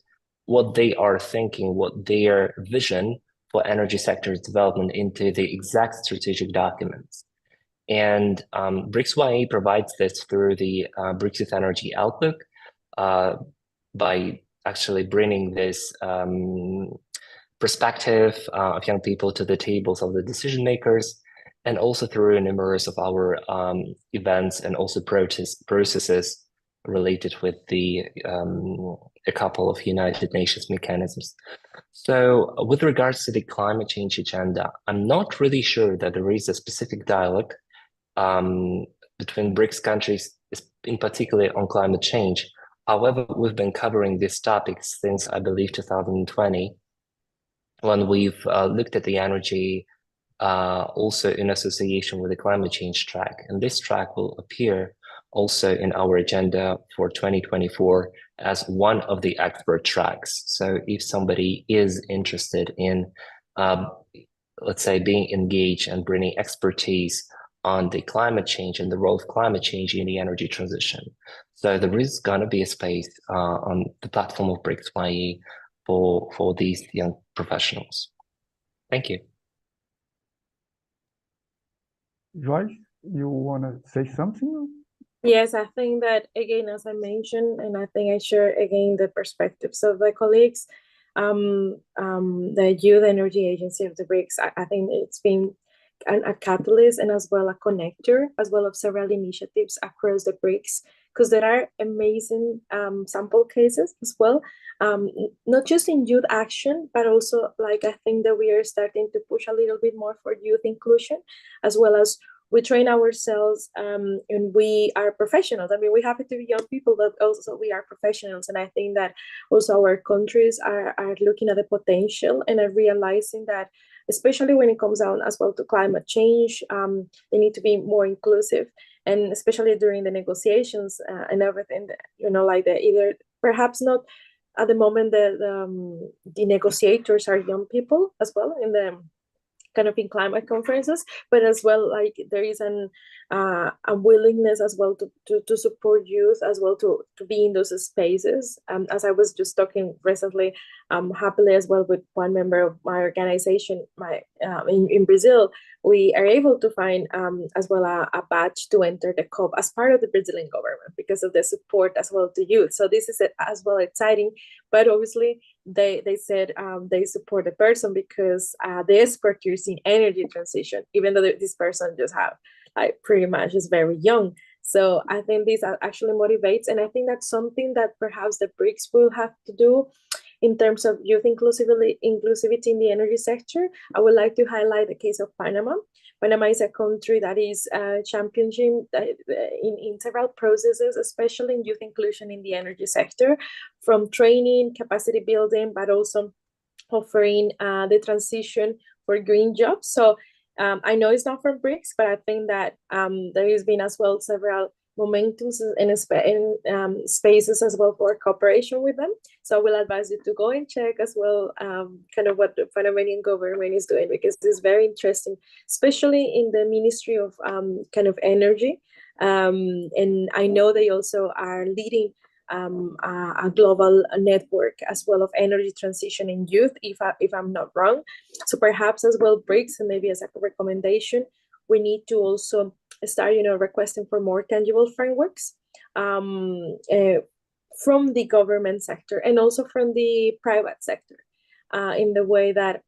what they are thinking, what their vision for energy sector development into the exact strategic documents. And BRICS YA provides this through the BRICS Youth Energy Outlook by actually bringing this perspective of young people to the tables of the decision makers, and also through numerous of our events and also processes related with the a couple of United Nations mechanisms. So with regards to the climate change agenda, I'm not really sure that there is a specific dialogue between BRICS countries, in particular on climate change. However, we've been covering this topic since, I believe, 2020, when we've looked at the energy also in association with the climate change track. And this track will appear also in our agenda for 2024 as one of the expert tracks. So if somebody is interested in, let's say, being engaged and bringing expertise on the climate change and the role of climate change in the energy transition. So there is going to be a space on the platform of BRICS YE for these young professionals. Thank you. Joyce, you want to say something? Yes, I think that, again, as I mentioned, and I think I share again the perspectives of the colleagues, the Youth Energy Agency of the BRICS, I think it's been a catalyst and as well a connector, as well of several initiatives across the BRICS, because there are amazing sample cases as well, not just in youth action, but also, like, I think that we are starting to push a little bit more for youth inclusion, as well as we train ourselves and we are professionals. I mean, we happen to be young people, but also we are professionals. And I think that also our countries are looking at the potential and are realizing that, especially when it comes down as well to climate change, they need to be more inclusive. And especially during the negotiations and everything, you know, like either perhaps not at the moment the negotiators are young people as well in the kind of in climate conferences, but as well, like, there is a willingness as well to support youth as well to be in those spaces. As I was just talking recently, happily as well with one member of my organization, in Brazil, we are able to find as well a badge to enter the COP as part of the Brazilian government because of the support as well to youth. So this is as well exciting, but obviously they said they support the person because the expertise in energy transition, even though this person just have like pretty much is very young. So I think this actually motivates, and I think that's something that perhaps the BRICS will have to do in terms of youth inclusivity in the energy sector. I would like to highlight the case of Panama. Panama is a country that is championing in several processes, especially in youth inclusion in the energy sector, from training, capacity building, but also offering the transition for green jobs. So I know it's not from BRICS, but I think that there has been as well several momentums in spaces as well for cooperation with them. So I will advise you to go and check as well kind of what the Panamanian government is doing, because it's very interesting, especially in the Ministry of kind of Energy. And I know they also are leading a global network as well of energy transition in youth, if I'm not wrong. So perhaps as well BRICS, and maybe as a recommendation, we need to also start, requesting for more tangible frameworks from the government sector and also from the private sector, in the way that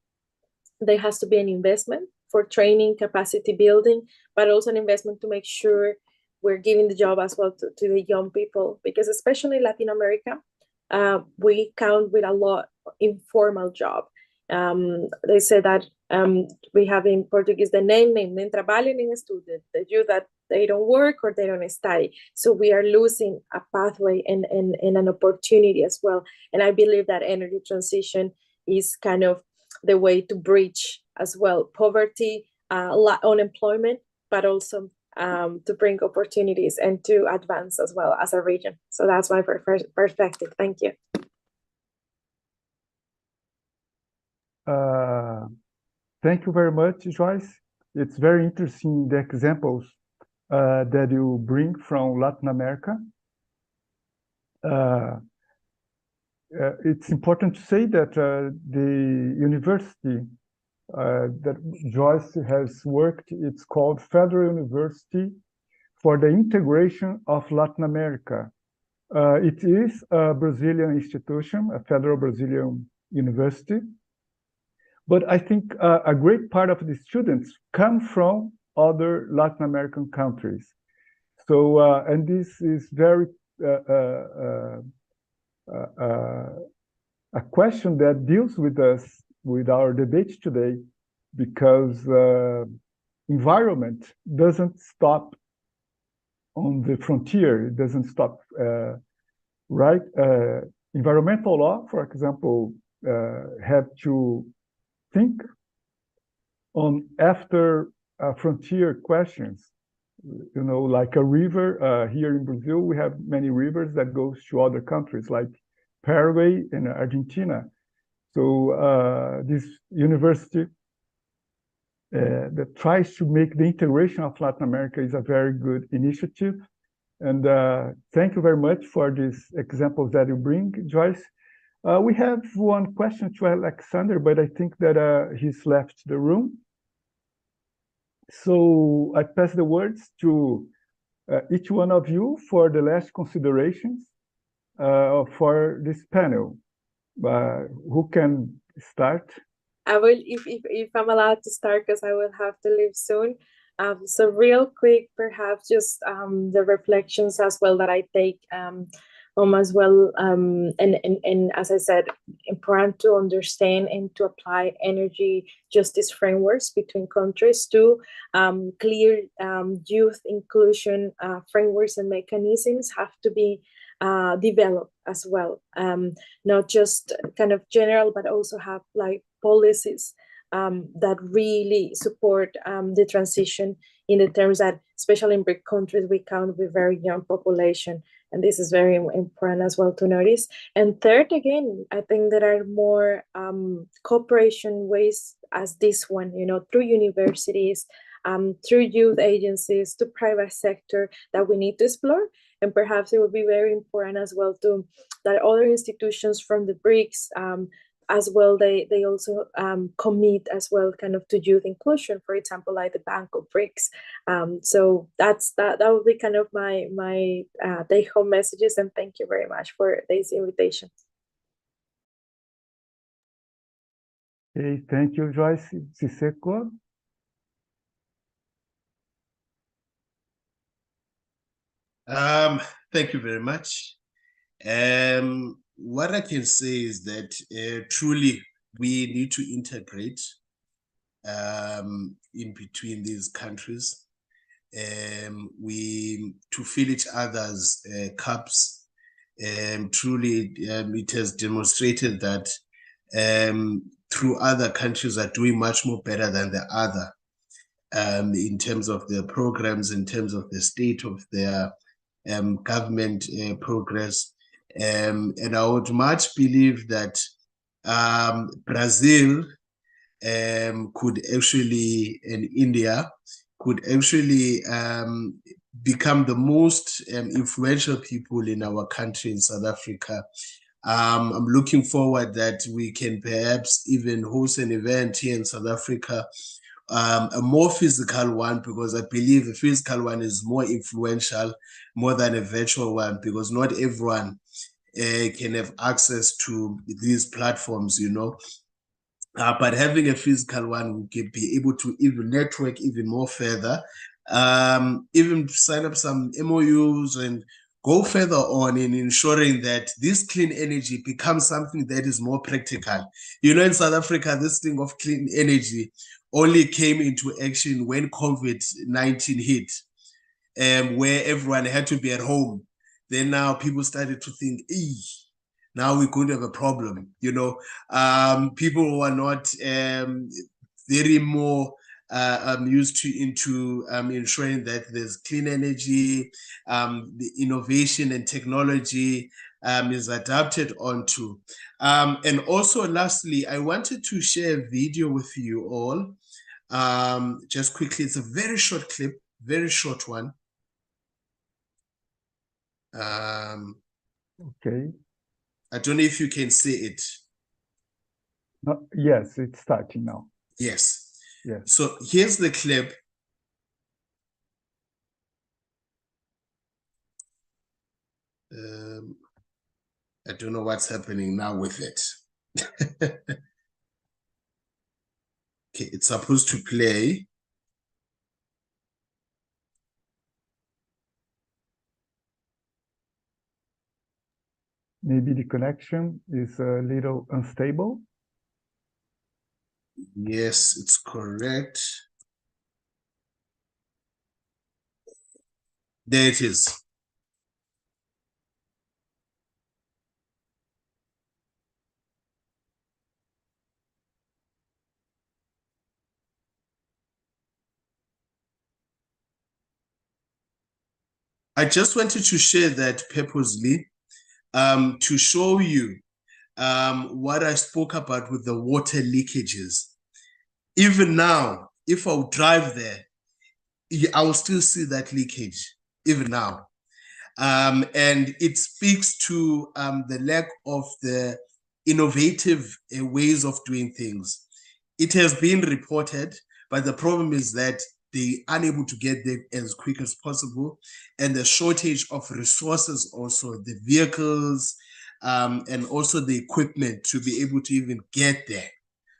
there has to be an investment for training, capacity building, but also an investment to make sure we're giving the job as well to the young people, because especially in Latin America, we count with a lot of informal job. They say that we have in Portuguese the name, nem trabalham nem estudam, the youth that they don't work or they don't study. So we are losing a pathway and an opportunity as well. And I believe that energy transition is kind of the way to bridge as well poverty, unemployment, but also to bring opportunities and to advance as well as a region. So that's my perspective. Thank you. Thank you very much, Joyce. It's very interesting, the examples that you bring from Latin America. It's important to say that the university that Joyce has worked, it's called Federal University for the Integration of Latin America. It is a Brazilian institution, a federal Brazilian university. But I think a great part of the students come from other Latin American countries. So, and this is very a question that deals with us, with our debate today, because environment doesn't stop on the frontier. It doesn't stop, right? Environmental law, for example, have to think on after frontier questions, you know, like a river. Here in Brazil, we have many rivers that goes to other countries like Paraguay and Argentina. So this university that tries to make the integration of Latin America is a very good initiative. And thank you very much for these examples that you bring, Joyce. We have one question to Alexander, but I think that he's left the room. So I pass the words to each one of you for the last considerations for this panel. Who can start? I will, if I'm allowed to start, because I will have to leave soon. So real quick, perhaps just the reflections as well that I take as well, and as I said, important to understand and to apply energy justice frameworks between countries to clear youth inclusion frameworks and mechanisms have to be developed as well, not just kind of general, but also have like policies that really support the transition in the terms that, especially in BRIC countries, we count with very young population. And this is very important as well to notice. And third, again, I think there are more cooperation ways as this one, you know, through universities, through youth agencies, to private sector that we need to explore. And perhaps it would be very important as well to that other institutions from the BRICS as well, they also commit as well kind of to youth inclusion, for example, like the Bank of BRICS. So that would be kind of my take-home messages, and thank you very much for this invitation. Okay, thank you, Joyce. Siseko? Thank you very much. What I can say is that truly we need to integrate in between these countries. We to fill each other's cups. Truly, it has demonstrated that through other countries are doing much more better than the other in terms of their programs, in terms of the state of their government progress. And I would much believe that Brazil could actually, and India could actually become the most influential people in our country, in South Africa. I'm looking forward that we can perhaps even host an event here in South Africa, a more physical one, because I believe the physical one is more influential more than a virtual one, because not everyone can have access to these platforms, you know. But having a physical one, we can be able to even network even more further, even sign up some MOUs and go further on in ensuring that this clean energy becomes something that is more practical. You know, in South Africa, this thing of clean energy only came into action when COVID-19 hit, where everyone had to be at home. Then now people started to think, now we're going to have a problem, you know. People who are not very more used into ensuring that there's clean energy, the innovation and technology is adapted onto. And also, lastly, I wanted to share a video with you all. Just quickly, it's a very short clip, very short one. Okay. I don't know if you can see it. Yes, it's starting now. Yes. Yes. So here's the clip. I don't know what's happening now with it. Okay, it's supposed to play. Maybe the connection is a little unstable. Yes, it's correct. There it is. I just wanted to share that purposely to show you what I spoke about with the water leakages. Even now, if I drive there, I will still see that leakage, even now. And it speaks to the lack of the innovative ways of doing things. It has been reported, but the problem is that they're unable to get there as quick as possible, and the shortage of resources also, the vehicles, and also the equipment to be able to even get there.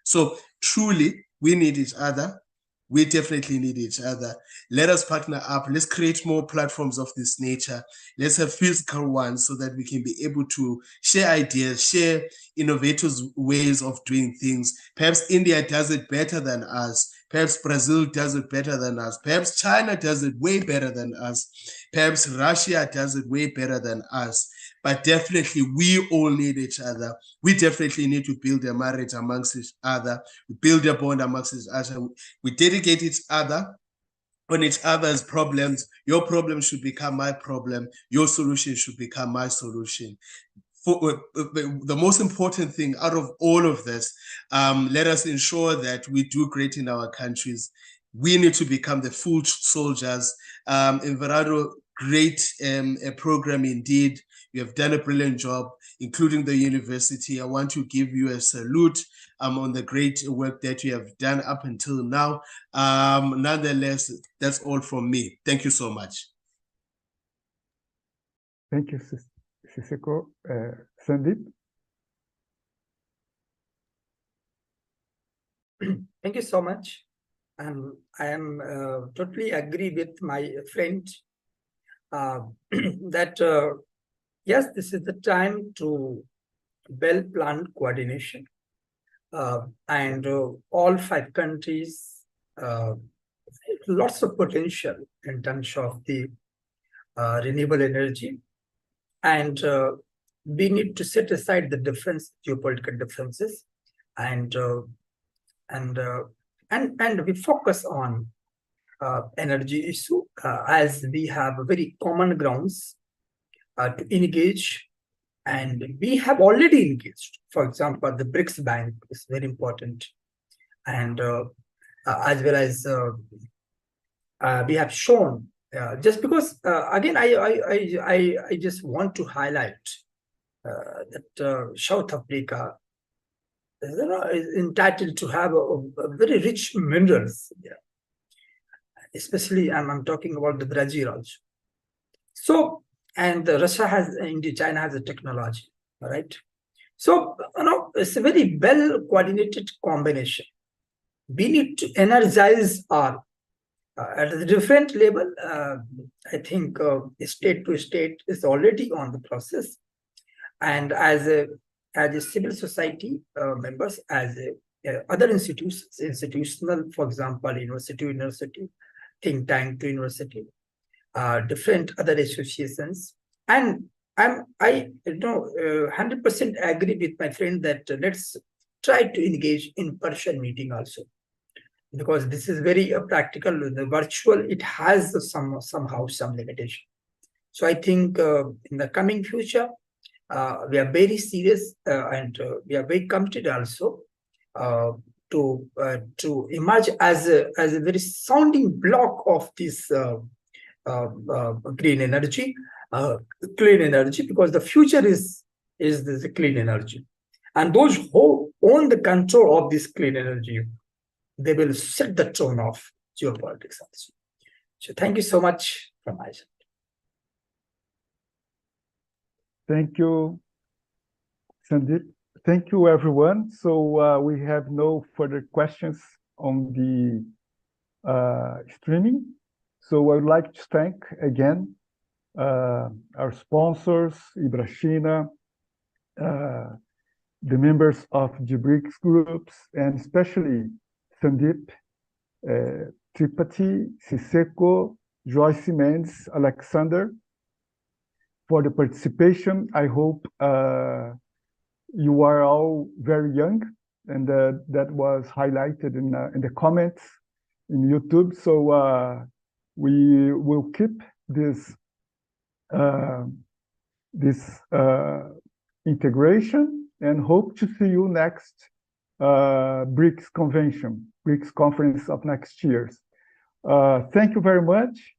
So truly, we need each other. We definitely need each other. Let us partner up. Let's create more platforms of this nature. Let's have physical ones so that we can be able to share ideas, share innovative ways of doing things. Perhaps India does it better than us. Perhaps Brazil does it better than us. Perhaps China does it way better than us. Perhaps Russia does it way better than us. But definitely, we all need each other. We definitely need to build a marriage amongst each other. We build a bond amongst each other. We dedicate each other on each other's problems. Your problem should become my problem. Your solution should become my solution. The most important thing out of all of this, let us ensure that we do great in our countries. We need to become the full soldiers. Everardo, great a program indeed. You have done a brilliant job, including the university. I want to give you a salute on the great work that you have done up until now. Nonetheless, that's all from me. Thank you so much. Thank you, Siseko. Sandeep? Thank you so much. And I am totally agree with my friend that yes, this is the time to well-planned coordination. And all 5 countries, lots of potential in terms of the renewable energy. And we need to set aside the geopolitical differences, and we focus on energy issue as we have very common grounds to engage, and we have already engaged. For example, the BRICS Bank is very important, and as well as we have shown. Just because again, I just want to highlight that South Africa is entitled to have a very rich minerals, especially I'm talking about the Brazil also. So, and Russia has, India, China has a technology, all right? So, it's a very well coordinated combination. We need to energize our at a different level. I think state to state is already on the process, and as a civil society members, as other institutional, for example, university, think tank to university, different other associations, and I 100% agree with my friend that let's try to engage in person meeting also. because this is very practical. The virtual, it has somehow some limitation. So I think in the coming future, we are very serious and we are very committed also to emerge as a very sounding block of this clean energy, because the future is the clean energy, and those who own the control of this clean energy, they will set the tone of geopolitics also. So thank you so much from my side. Thank you, Sandeep. Thank you, everyone. So we have no further questions on the streaming. So I would like to thank again our sponsors, Ibrachina, the members of the BRICS groups, and especially Sandeep, Tripathi, Siseko, Joyce Mendes, Alexander, for the participation. I hope you are all very young, and that was highlighted in the comments in YouTube. So we will keep this integration and hope to see you next BRICS convention, BRICS conference of next year. Thank you very much.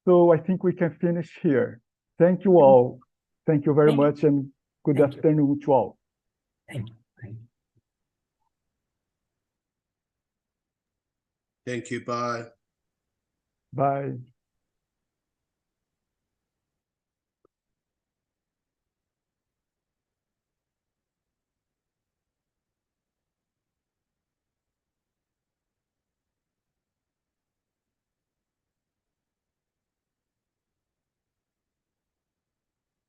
So I think we can finish here. Thank you all. Thank you very much, and good afternoon to all. Thank you. Thank you. Bye. Bye.